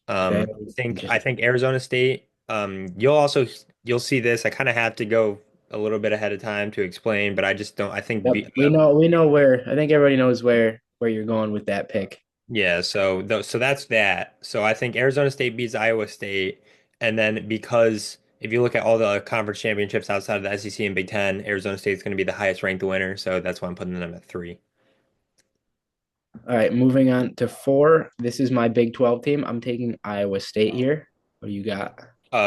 S2: Very
S1: I think
S2: interesting.
S1: Arizona State. You'll see this. I kind of have to go a little bit ahead of time to explain, but I just don't. I think
S2: Yep, we know where. I think everybody knows where you're going with that pick.
S1: yeah. So that's that. So I think Arizona State beats Iowa State, and then because if you look at all the conference championships outside of the SEC and Big Ten, Arizona State's going to be the highest ranked winner. So that's why I'm putting them at three.
S2: All right, moving on to four. This is my Big 12 team. I'm taking Iowa State here. What do you got?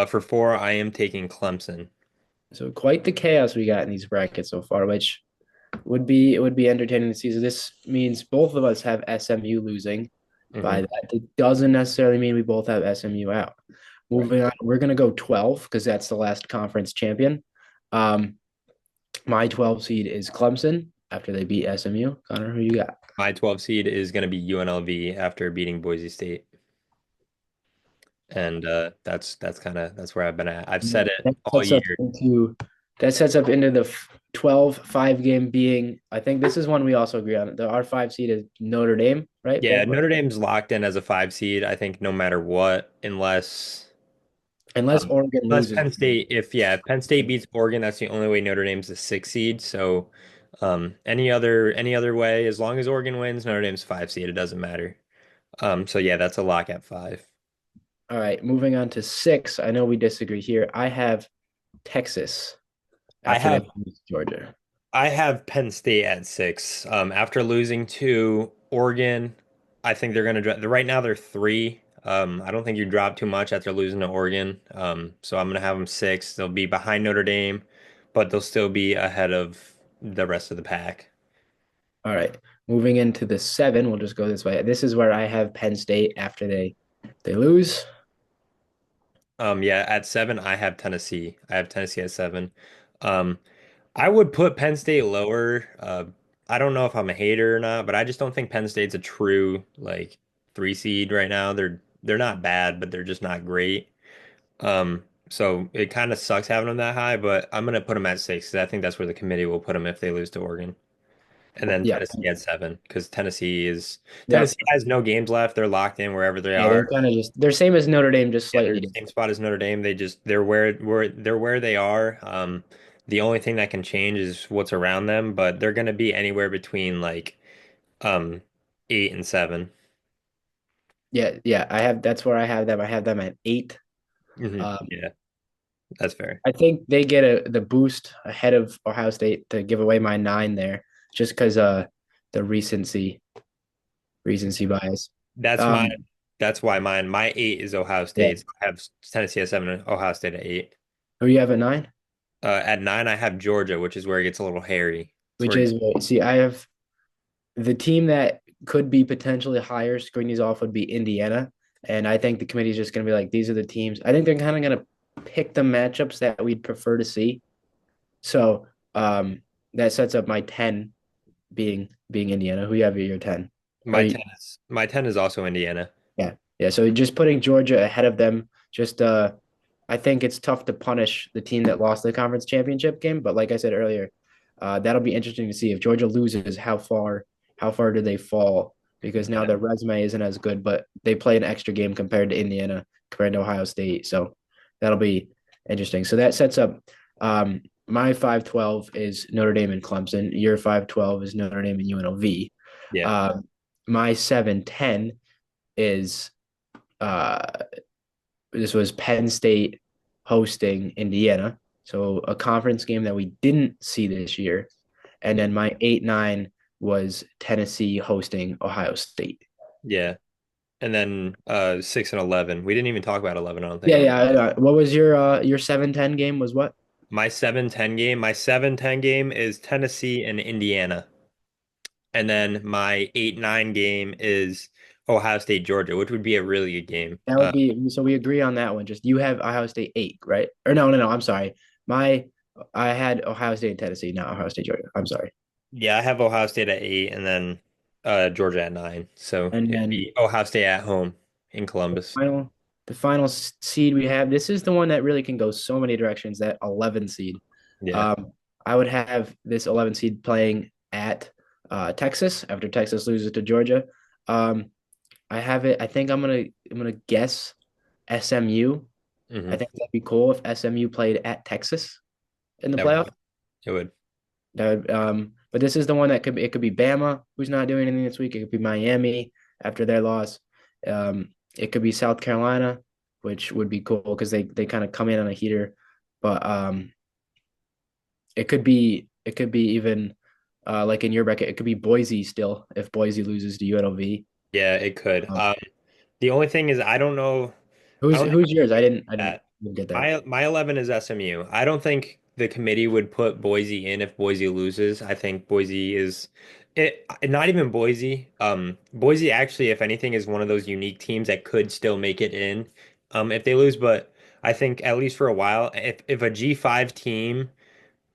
S1: For four, I am taking Clemson.
S2: So quite the chaos we got in these brackets so far, which would be entertaining to see. So this means both of us have SMU losing. By
S1: Hmm.
S2: that, it doesn't necessarily mean we both have SMU out.
S1: Right.
S2: Moving on, we're gonna go 12 because that's the last conference champion. Um, my 12 seed is Clemson after they beat SMU. Connor, who you got?
S1: My 12 seed is going to be UNLV after beating Boise State. And that's where I've been at. I've said it
S2: That
S1: all
S2: sets up
S1: year.
S2: into that sets up into the 12 5 game being. I think this is one we also agree on. Our 5 seed is Notre Dame, right?
S1: Yeah,
S2: Both of us?
S1: Notre Dame's locked in as a five seed, I think no matter what,
S2: Unless Oregon
S1: unless
S2: loses.
S1: Penn State, if Penn State beats Oregon, that's the only way Notre Dame's a six seed. So any other way, as long as Oregon wins, Notre Dame's five seed, it doesn't matter. So yeah, that's a lock at five.
S2: All right, moving on to six. I know we disagree here. I have Texas
S1: I
S2: after they
S1: have
S2: beat Georgia.
S1: I have Penn State at six. After losing to Oregon, I think they're gonna drop. Right now they're three. I don't think you drop too much after losing to Oregon. So I'm gonna have them six. They'll be behind Notre Dame, but they'll still be ahead of the rest of the pack.
S2: All right, moving into the seven. We'll just go this way. This is where I have Penn State after they lose.
S1: Yeah, at seven, I have Tennessee. I have Tennessee at seven. Um, I would put Penn State lower. I don't know if I'm a hater or not, but I just don't think Penn State's a true like three seed right now. They're not bad, but they're just not great. So it kind of sucks having them that high, but I'm gonna put them at six 'cause I think that's where the committee will put them if they lose to Oregon. And then
S2: Yeah,
S1: Tennessee at seven because
S2: yep.
S1: Tennessee has no games left. They're locked in wherever they
S2: Yeah,
S1: are.
S2: they're kind of just they're same as Notre Dame, just
S1: Yeah, they're
S2: slightly
S1: the same
S2: different.
S1: spot as Notre Dame. They're where they are. The only thing that can change is what's around them, but they're gonna be anywhere between like um 8 and 7.
S2: Yeah, yeah. That's where I have them. I have them at eight. Um,
S1: Yeah. That's fair.
S2: I think they get the boost ahead of Ohio State to give away my 9 there, just because the recency bias.
S1: That's my
S2: Um,
S1: that's why my 8 is Ohio
S2: yeah.
S1: State. So I have Tennessee at 7 and Ohio State at 8.
S2: Who you have at 9?
S1: At 9, I have Georgia, which is where it gets a little hairy. It's
S2: Which
S1: where
S2: is see, I have the team that could be potentially higher screen these off would be Indiana. And I think the committee is just going to be like, these are the teams. I think they're kind of going to pick the matchups that we'd prefer to see. So that sets up my 10 being Indiana. Who you have at your 10? Or
S1: my 10 is also Indiana.
S2: yeah. Yeah. So just putting Georgia ahead of them, just I think it's tough to punish the team that lost the conference championship game. But like I said earlier, that'll be interesting to see if Georgia loses, how far do they fall? Because now
S1: Yeah.
S2: their resume isn't as good, but they play an extra game compared to Indiana, compared to Ohio State. So that'll be interesting. So that sets up my 5-12 is Notre Dame and Clemson. Your 5-12 is Notre Dame and UNLV.
S1: Yeah.
S2: Um, my 7-10 is uh, this was Penn State hosting Indiana. So a conference game that we didn't see this year. And
S1: Yeah.
S2: then my 8-9 was Tennessee hosting Ohio State.
S1: Yeah. And then 6 and 11. We didn't even talk about 11, I don't
S2: Yeah,
S1: think.
S2: yeah. What was your 7-10 game was what?
S1: My 7-10 game is Tennessee and Indiana. And then my 8-9 game is Ohio State, Georgia, which would be a really good game.
S2: That would be so we agree on that one. Just you have Ohio State 8, right? Or no, no, no, I'm sorry. My I had Ohio State and Tennessee, not Ohio State, Georgia. I'm sorry.
S1: Yeah, I have Ohio State at 8 and then Georgia at 9. So
S2: And
S1: it'd
S2: then
S1: be Ohio State at home in
S2: the
S1: Columbus.
S2: final the final seed we have. This is the one that really can go so many directions. That 11 seed.
S1: Yeah.
S2: Um, I would have this 11 seed playing at Texas after Texas loses to Georgia. Um, I have it. I think I'm gonna guess SMU. I
S1: Hmm.
S2: think that'd be cool if SMU played at Texas in the
S1: That
S2: playoff.
S1: would it would.
S2: But this is the one that it could be Bama, who's not doing anything this week. It could be Miami after their loss. It could be South Carolina, which would be cool because they kind of come in on a heater. But it could be even like in your bracket, it could be Boise still if Boise loses to UNLV.
S1: Yeah, it could.
S2: Um,
S1: The only thing is I don't know. I
S2: who's
S1: don't think
S2: who's yours? I didn't
S1: that
S2: get that.
S1: my 11 is SMU. I don't think the committee would put Boise in if Boise loses. I think Boise is it not even Boise. Boise actually, if anything, is one of those unique teams that could still make it in if they lose. But I think at least for a while, if a G5 team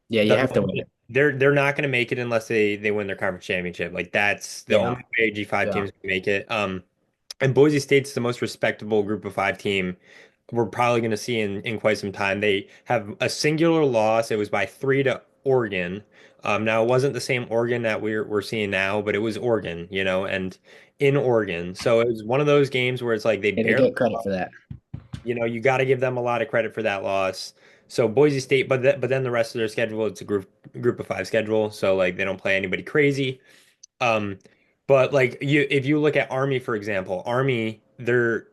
S2: Yeah, you
S1: doesn't
S2: have to win it.
S1: they're not going to make it unless they win their conference championship. Like that's the
S2: Yeah,
S1: only way G5
S2: yeah.
S1: teams can make it. And Boise State's the most respectable group of five team we're probably going to see in quite some time. They have a singular loss. It was by 3 to Oregon. Now it wasn't the same Oregon that we're seeing now, but it was Oregon, and in Oregon. So it was one of those games where it's like they
S2: Yeah, they
S1: barely,
S2: get credit for that.
S1: you got to give them a lot of credit for that loss. So Boise State, but then the rest of their schedule, it's a group of five schedule. So like they don't play anybody crazy. Um, but like if you look at Army, for example, Army, their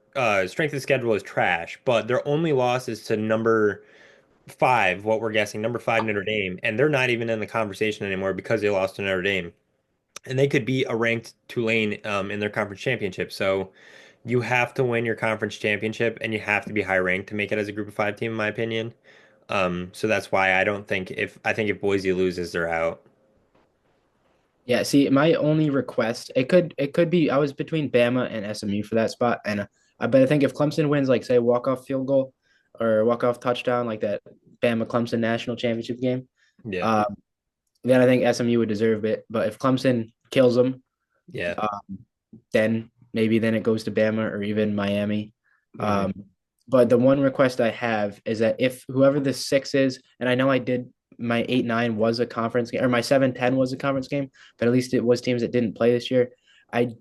S1: strength of schedule is trash, but their only loss is to number five, what we're guessing, number five Notre Dame, and they're not even in the conversation anymore because they lost to Notre Dame, and they could be a ranked Tulane in their conference championship. So you have to win your conference championship, and you have to be high ranked to make it as a group of five team, in my opinion. So that's why I don't think if I think if Boise loses, they're out.
S2: Yeah, see, my only request, it could be I was between Bama and SMU for that spot, and but I think if Clemson wins, like say walk-off field goal or walk-off touchdown, like that Bama Clemson national championship game,
S1: Yeah,
S2: um, then I think SMU would deserve it. But if Clemson kills them,
S1: yeah.
S2: then maybe then it goes to Bama or even Miami.
S1: Hmm.
S2: Um, but the one request I have is that if whoever the 6 is, and I know I did my 8-9 was a conference game, or my 7-10 was a conference game, but at least it was teams that didn't play this year. I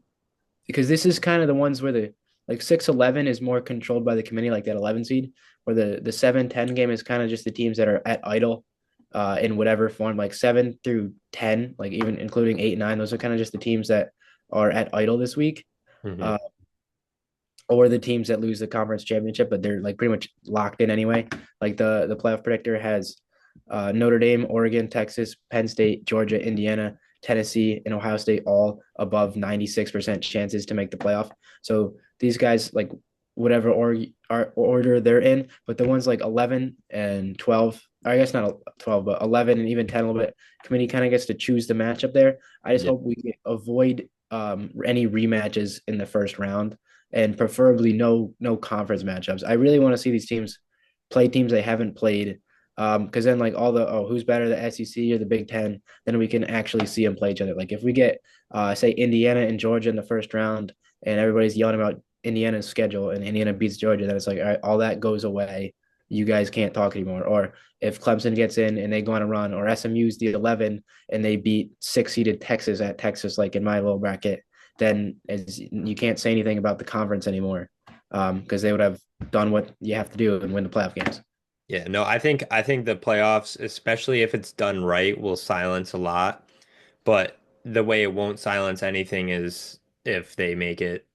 S2: because this is kind of the ones where the like 6-11 is more controlled by the committee, like that 11 seed, where the 7-10 game is kind of just the teams that are at idle in whatever form, like 7 through 10, like even including 8-9. Those are kind of just the teams that are at idle this week.
S1: Hmm.
S2: Uh, or the teams that lose the conference championship, but they're like pretty much locked in anyway. Like the playoff predictor has Notre Dame, Oregon, Texas, Penn State, Georgia, Indiana, Tennessee, and Ohio State all above 96% chances to make the playoff. So these guys like whatever order they're in, but the ones like 11 and 12, or I guess not 12, but 11 and even 10 a little bit, committee kind of gets to choose the matchup there. I just
S1: Yeah.
S2: hope we avoid any rematches in the first round and preferably no conference matchups. I really want to see these teams play teams they haven't played. Because then like all the who's better, the SEC or the Big Ten, then we can actually see them play each other. Like if we get say Indiana and Georgia in the first round, and everybody's yelling about Indiana's schedule, and Indiana beats Georgia, then it's like all right, all that goes away. You guys can't talk anymore. Or if Clemson gets in and they go on a run, or SMU's the 11 and they beat six-seeded Texas at Texas, like in my little bracket, then you can't say anything about the conference anymore because they would have done what you have to do and win the playoff games.
S1: Yeah, no, I think the playoffs, especially if it's done right, will silence a lot. But the way it won't silence anything is if they make it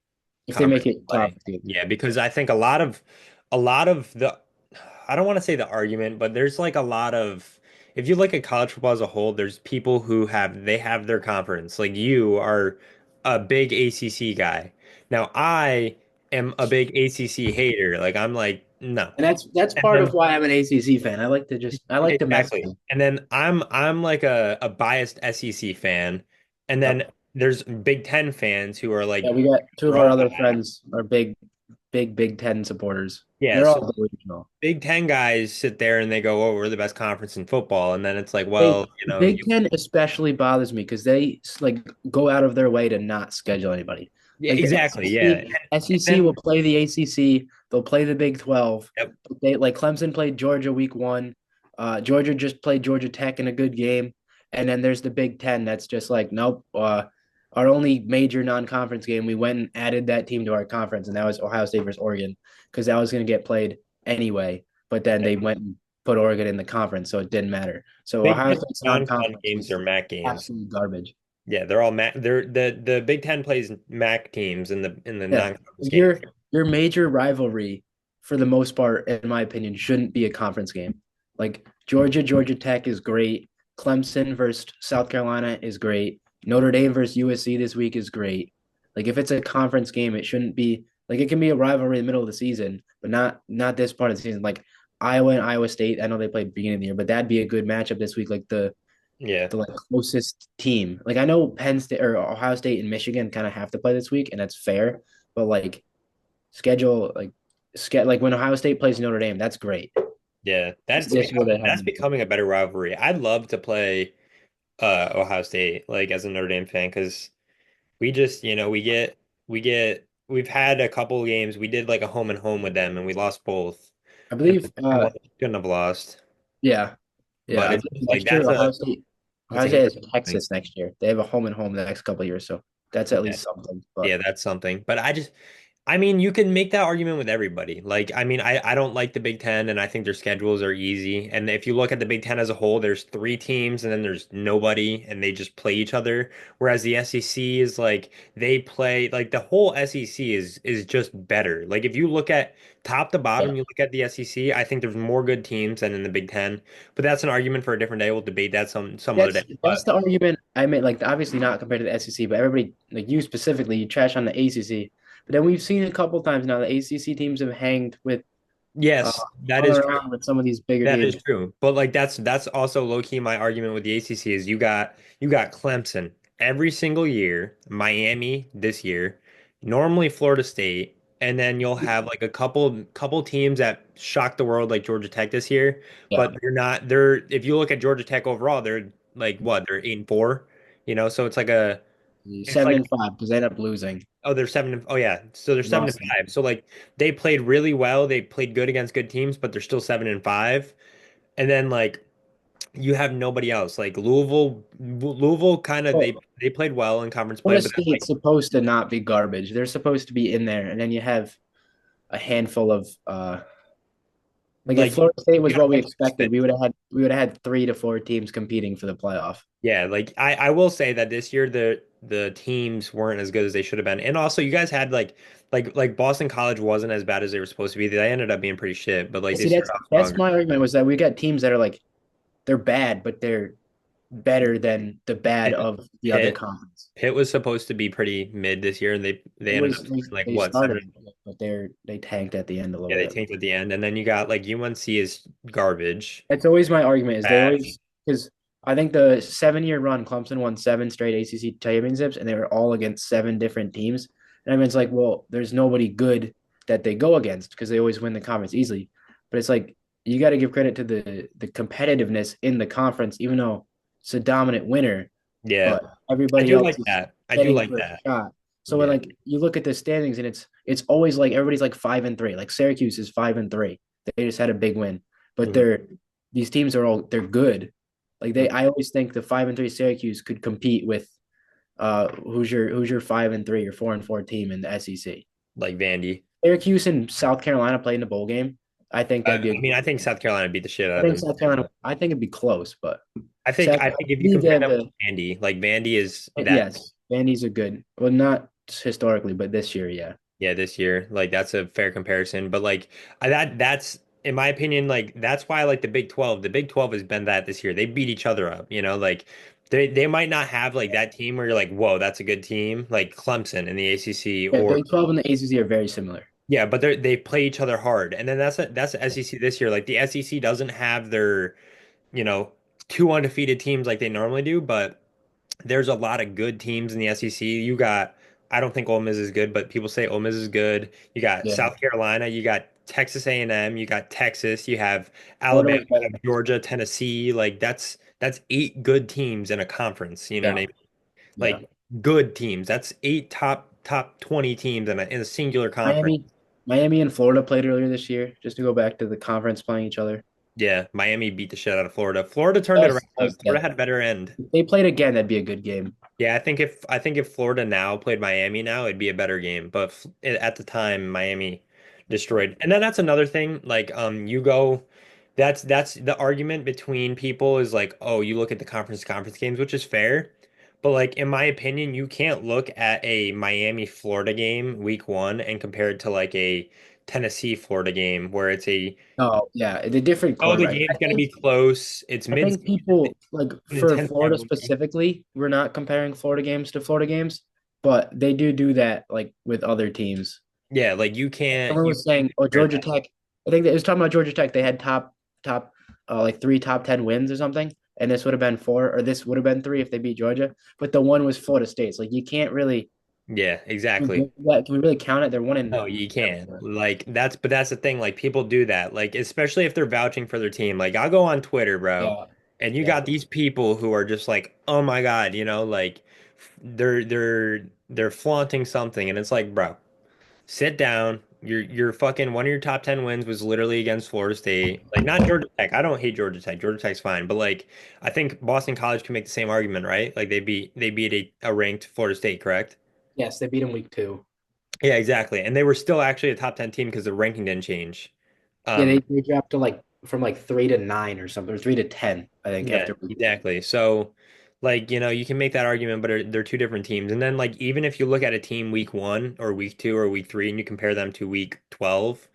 S2: If they make
S1: conference
S2: it tough,
S1: play.
S2: dude.
S1: Yeah, because I think a lot of the I don't want to say the argument, but there's like a lot of if you look at college football as a whole, there's people who have their conference. Like you are a big ACC guy. Now I am a big ACC hater. Like I'm like, no.
S2: And that's
S1: And
S2: part of
S1: then
S2: why I'm an ACC fan. I like to mess
S1: exactly.
S2: with them.
S1: And then I'm like a biased SEC fan. And then
S2: Yep.
S1: there's Big Ten fans who are
S2: Yeah,
S1: like
S2: we got two of
S1: drawn
S2: our
S1: by
S2: other friends are big Big Ten supporters.
S1: yeah,
S2: They're
S1: so
S2: all delusional.
S1: Big Ten guys sit there and they go, "Oh, we're the best conference in football," and then it's like,
S2: They
S1: well,
S2: Big Ten especially bothers me because they like go out of their way to not schedule anybody.
S1: yeah,
S2: Like the
S1: exactly, yeah, and
S2: SEC
S1: then
S2: will play the ACC. They'll play the Big 12.
S1: yep,
S2: They like Clemson played Georgia week 1. Georgia just played Georgia Tech in a good game, and then there's the Big 10 that's just like nope. Our only major non-conference game, we went and added that team to our conference, and that was Ohio State versus Oregon because that was going to get played anyway. But then they went and put Oregon in the conference, so it didn't matter. So
S1: Big
S2: Ohio
S1: Ten
S2: State's
S1: non-con
S2: non-conference
S1: games
S2: was
S1: are MAC games.
S2: absolutely garbage.
S1: Yeah, they're all MAC. They're the Big Ten plays MAC teams in the
S2: Yeah,
S1: non-conference games.
S2: your major rivalry, for the most part, in my opinion, shouldn't be a conference game. Like Georgia Tech is great. Clemson versus South Carolina is great. Notre Dame versus USC this week is great. Like if it's a conference game, it shouldn't be like it can be a rivalry in the middle of the season, but not this part of the season. Like Iowa and Iowa State, I know they played beginning of the year, but that'd be a good matchup this week. Like
S1: Yeah,
S2: the like closest team. Like I know Penn State or Ohio State and Michigan kind of have to play this week, and that's fair. But like schedule like when Ohio State plays Notre Dame, that's great.
S1: yeah,
S2: This is what they have
S1: that's
S2: to do.
S1: becoming a better rivalry. I'd love to play Ohio State like as a Notre Dame fan because we just we've had a couple games. We did like a home and home with them, and we lost both.
S2: I
S1: And
S2: believe
S1: shouldn't have lost.
S2: yeah. Yeah,
S1: But
S2: I
S1: it's
S2: believe
S1: just like
S2: next year
S1: that's
S2: Ohio
S1: a
S2: State
S1: huge
S2: has
S1: thing.
S2: Texas next year. They have a home and home the next couple of years, so that's at
S1: Yeah.
S2: least something. But
S1: Yeah, that's something. But I mean, you can make that argument with everybody. Like, I mean, I don't like the Big Ten, and I think their schedules are easy. And if you look at the Big Ten as a whole, there's three teams, and then there's nobody, and they just play each other. Whereas the SEC is like they play like the whole SEC is just better. Like if you look at top to
S2: yeah,
S1: bottom, you look at the SEC, I think there's more good teams than in the Big Ten. But that's an argument for a different day. We'll debate that some other day.
S2: that's
S1: But
S2: the argument I made. Like obviously not compared to the SEC, but everybody like you specifically, you trash on the ACC. But then we've seen a couple times now the ACC teams have hanged with uh,
S1: yes, that
S2: hung
S1: is true.
S2: around with some of these bigger
S1: That is
S2: teams.
S1: true. But like that's also low key my argument with the ACC is you got Clemson every single year, Miami this year, normally Florida State, and then you'll have like a couple teams that shock the world like Georgia Tech this year,
S2: Yeah,
S1: but they're if you look at Georgia Tech overall, they're like what? They're 8-4, so it's
S2: seven
S1: like
S2: and five because they end up losing.
S1: oh they're 7 oh yeah, so they're seven and
S2: Lost.
S1: five. So like they played really well, they played good against good teams, but they're still 7-5. And then like you have nobody else. Like Louisville kind of
S2: Well,
S1: they played well in conference play,
S2: Florida
S1: but then
S2: State's supposed to not be garbage. They're supposed to be in there, and then you have a handful of like if
S1: like
S2: Florida State
S1: you
S2: was
S1: got a
S2: what we
S1: bunch of
S2: expected,
S1: misfits.
S2: we would have had 3 to 4 teams competing for the playoff.
S1: Yeah, like I will say that this year the teams weren't as good as they should have been. And also you guys had like Boston College wasn't as bad as they were supposed to be. They ended up being pretty shit, but like they
S2: See,
S1: started
S2: that's
S1: off
S2: that's
S1: stronger.
S2: my argument was that we got teams that are like they're bad, but they're better than the bad
S1: Pitt,
S2: of the other
S1: Pitt,
S2: conference.
S1: Pitt was supposed to be pretty mid this year, and they
S2: It
S1: ended
S2: was
S1: up scoring, like
S2: they
S1: what, seven?
S2: started, but they tanked at the end a little
S1: Yeah, they
S2: bit.
S1: tanked at the end, and then you got like UNC is garbage,
S2: That's always my argument is they
S1: trash.
S2: always because I think the 7 year run, Clemson won 7 straight ACC championships, and they were all against 7 different teams. And I mean, it's like, well, there's nobody good that they go against because they always win the conference easily. But it's like you got to give credit to the competitiveness in the conference, even though it's a dominant winner,
S1: Yeah,
S2: but
S1: I
S2: everybody
S1: do
S2: else
S1: like
S2: is
S1: that. I do
S2: getting
S1: like
S2: for a
S1: that.
S2: shot. So when
S1: Yeah.
S2: like you look at the standings and it's always like everybody's like 5-3. Like Syracuse is 5-3. They just had a big win, but
S1: Mhm.
S2: these teams are all they're good. Like they, I always think the 5-3 Syracuse could compete with who's your 5-3 or 4-4 team in the SEC.
S1: Like Vandy.
S2: Syracuse and South Carolina played in a bowl game. I think that'd be a
S1: I mean, I think South Carolina beat the shit out
S2: I
S1: of
S2: think
S1: them.
S2: South Carolina. I think it'd be close, but
S1: I
S2: South. I
S1: think if you
S2: believe they
S1: compare
S2: have
S1: them
S2: the
S1: to Vandy, like Vandy is that.
S2: yes. Vandy's a good. Well, not historically, but this year, yeah.
S1: Yeah, this year. Like that's a fair comparison. But like that's in my opinion, like that's why I like the Big 12. The Big 12 has been that this year. They beat each other up, like they might not have like that team where you're like, whoa, that's a good team, like Clemson in the ACC
S2: Yeah,
S1: or
S2: Big 12 and the ACC are very similar.
S1: yeah, but they play each other hard. And then that's the SEC this year. Like the SEC doesn't have their, you know, two undefeated teams like they normally do, but there's a lot of good teams in the SEC. You got, I don't think Ole Miss is good, but people say Ole Miss is good. You got
S2: Yeah,
S1: South Carolina, you got Texas A&M, you got Texas, you have
S2: Florida
S1: Alabama,
S2: was
S1: you
S2: better.
S1: have Georgia, Tennessee. Like that's eight good teams in a conference. You know what I
S2: Yeah,
S1: mean?
S2: yeah.
S1: Like good teams. That's eight top 20 teams in a singular conference.
S2: Miami, Miami and Florida played earlier this year. Just to go back to the conference playing each other.
S1: Yeah, Miami beat the shit out of Florida. Florida turned it around
S2: Yes,
S1: though.
S2: yes,
S1: Florida
S2: that.
S1: had a better end.
S2: If they played again, that'd be a good game.
S1: Yeah, I think if Florida now played Miami now, it'd be a better game. But at the time, Miami destroyed. And then that's another thing. Like, you go, that's the argument between people is like, oh, you look at the conference games, which is fair. But like, in my opinion, you can't look at a Miami Florida game week one and compare it to like a Tennessee Florida game where it's a
S2: Oh, yeah, the different
S1: oh, the
S2: quarterback.
S1: game's gonna be close. It's
S2: I
S1: mid
S2: think people like
S1: and
S2: for
S1: Tennessee
S2: Florida
S1: have one game.
S2: specifically, we're not comparing Florida games to Florida games, but they do that like with other teams.
S1: Yeah, like
S2: Someone
S1: you
S2: was
S1: can't
S2: saying, "Oh,
S1: compare
S2: Georgia
S1: that.
S2: Tech." I think that it was talking about Georgia Tech. They had top like 3 top 10 wins or something, and this would have been 4, or this would have been 3 if they beat Georgia. But the one was Florida State's. Like you can't really
S1: Yeah, exactly.
S2: can we really count it? They're one in
S1: No, you can't.
S2: whatever.
S1: Like but that's the thing. Like people do that. Like especially if they're vouching for their team. Like I'll go on Twitter, bro,
S2: Yeah,
S1: and you
S2: yeah.
S1: got these people who are just like, "Oh my God," like they're flaunting something and it's like, "Bro, sit down. You're fucking one of your top 10 wins was literally against Florida State. Like not Georgia Tech. I don't hate Georgia Tech. Georgia Tech's fine, but like I think Boston College can make the same argument, right? Like they beat a ranked Florida State, correct?
S2: Yes, they beat them week 2.
S1: Yeah, exactly. And they were still actually a top 10 team because the ranking didn't change.
S2: Yeah,
S1: Um,
S2: they dropped to like from like 3 to 9 or something, or 3 to 10, I think,
S1: yeah,
S2: after week 2.
S1: exactly. So, like, you can make that argument, but they're two different teams. And then, like, even if you look at a team week one or week two or week three and you compare them to week 12,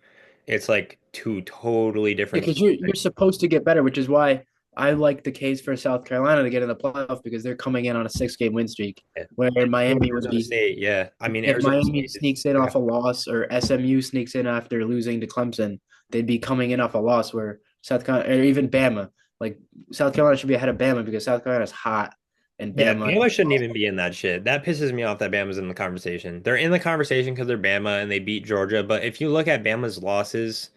S1: it's like two totally different
S2: Because
S1: teams.
S2: you're supposed to get better, which is why I like the case for South Carolina to get in the playoff because they're coming in on a 6 game win streak,
S1: Yeah.
S2: where
S1: And so is
S2: Miami would
S1: Arizona
S2: be
S1: State, yeah. I mean,
S2: if
S1: Arizona
S2: Miami
S1: State is
S2: sneaks in off a loss or SMU sneaks in after losing to Clemson, they'd be coming in off a loss where South Carolina or even Bama, like South Carolina should be ahead of Bama because South Carolina's hot and
S1: yeah,
S2: Bama.
S1: Bama shouldn't even be in that shit. That pisses me off that Bama's in the conversation. They're in the conversation because they're Bama and they beat Georgia. But if you look at Bama's losses,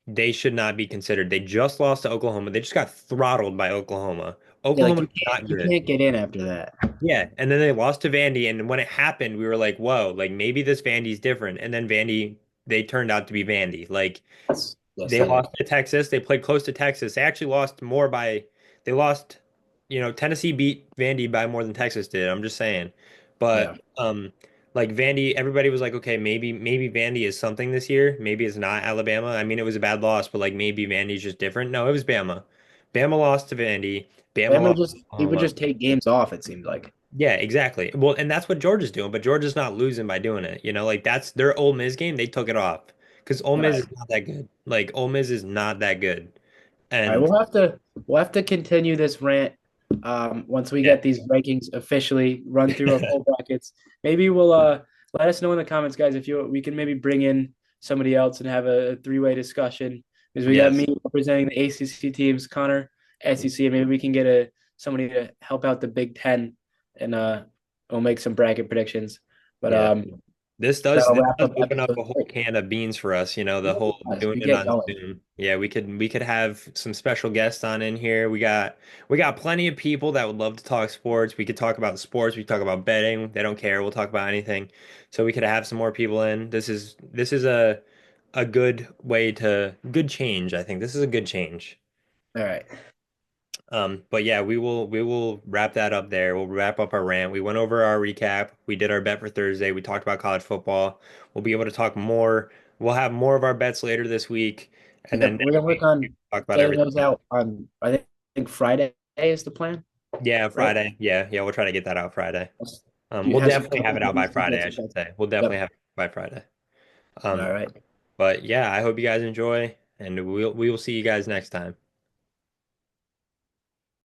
S1: they should not be considered. They just lost to Oklahoma. They just got throttled by Oklahoma.
S2: Yeah, like
S1: Oklahoma's not
S2: you
S1: good.
S2: can't get in after that.
S1: Yeah, and then they lost to Vandy, and when it happened, we were like, "Whoa, like maybe this Vandy's different." And then Vandy, they turned out to be Vandy. Like
S2: Yes, yes,
S1: they
S2: they did.
S1: lost to Texas. They played close to Texas. They actually lost more by they lost, Tennessee beat Vandy by more than Texas did. I'm just saying.
S2: Yeah.
S1: But like Vandy, everybody was like, okay, maybe Vandy is something this year. Maybe it's not Alabama. I mean, it was a bad loss, but like maybe Vandy's just different. No, it was Bama. Bama lost to Vandy. Bama
S2: Bama
S1: lost
S2: just
S1: to
S2: he would
S1: Oklahoma.
S2: just take games off, it seemed like.
S1: Yeah, exactly. Well, and that's what Georgia's doing, but Georgia's not losing by doing it. Like that's their Ole Miss game. They took it off because Ole
S2: All
S1: Miss
S2: right.
S1: is not that good. Like Ole Miss is not that good.
S2: All right,
S1: And
S2: we'll have to continue this rant once we
S1: yeah,
S2: get these rankings officially run through our full brackets. Maybe we'll let us know in the comments, guys, if you we can maybe bring in somebody else and have a three-way discussion. Because we got
S1: yes,
S2: me representing the ACC teams, Connor SEC, and maybe we can get a somebody to help out the Big Ten, and we'll make some bracket predictions. But
S1: yeah. This does
S2: that'll
S1: this
S2: wrap
S1: does
S2: up
S1: open up
S2: episode
S1: a whole
S2: 3.
S1: can of beans for us, the whole
S2: As
S1: doing
S2: we
S1: it
S2: get
S1: on
S2: going.
S1: Zoom. Yeah, we could have some special guests on in here. We got plenty of people that would love to talk sports. We could talk about sports, we could talk about betting. They don't care. We'll talk about anything. So we could have some more people in. This is a good change, I think. This is a good change.
S2: All right.
S1: But yeah, we will wrap that up there. We'll wrap up our rant. We went over our recap. We did our bet for Thursday. We talked about college football. We'll be able to talk more. We'll have more of our bets later this week, and then
S2: Yep, we're
S1: next
S2: gonna work
S1: week we
S2: on
S1: talk about
S2: getting
S1: everything
S2: those
S1: else.
S2: out on think Friday is the plan,
S1: Yeah,
S2: right?
S1: Friday. Yeah, we'll try to get that out Friday.
S2: Do you
S1: We'll
S2: have some
S1: definitely have
S2: couple
S1: it out by
S2: days to
S1: Friday,
S2: get
S1: I
S2: some
S1: should
S2: bets?
S1: say. We'll definitely
S2: Yep.
S1: have it by Friday.
S2: All
S1: Um,
S2: right.
S1: but yeah, I hope you guys enjoy, and we will see you guys next time.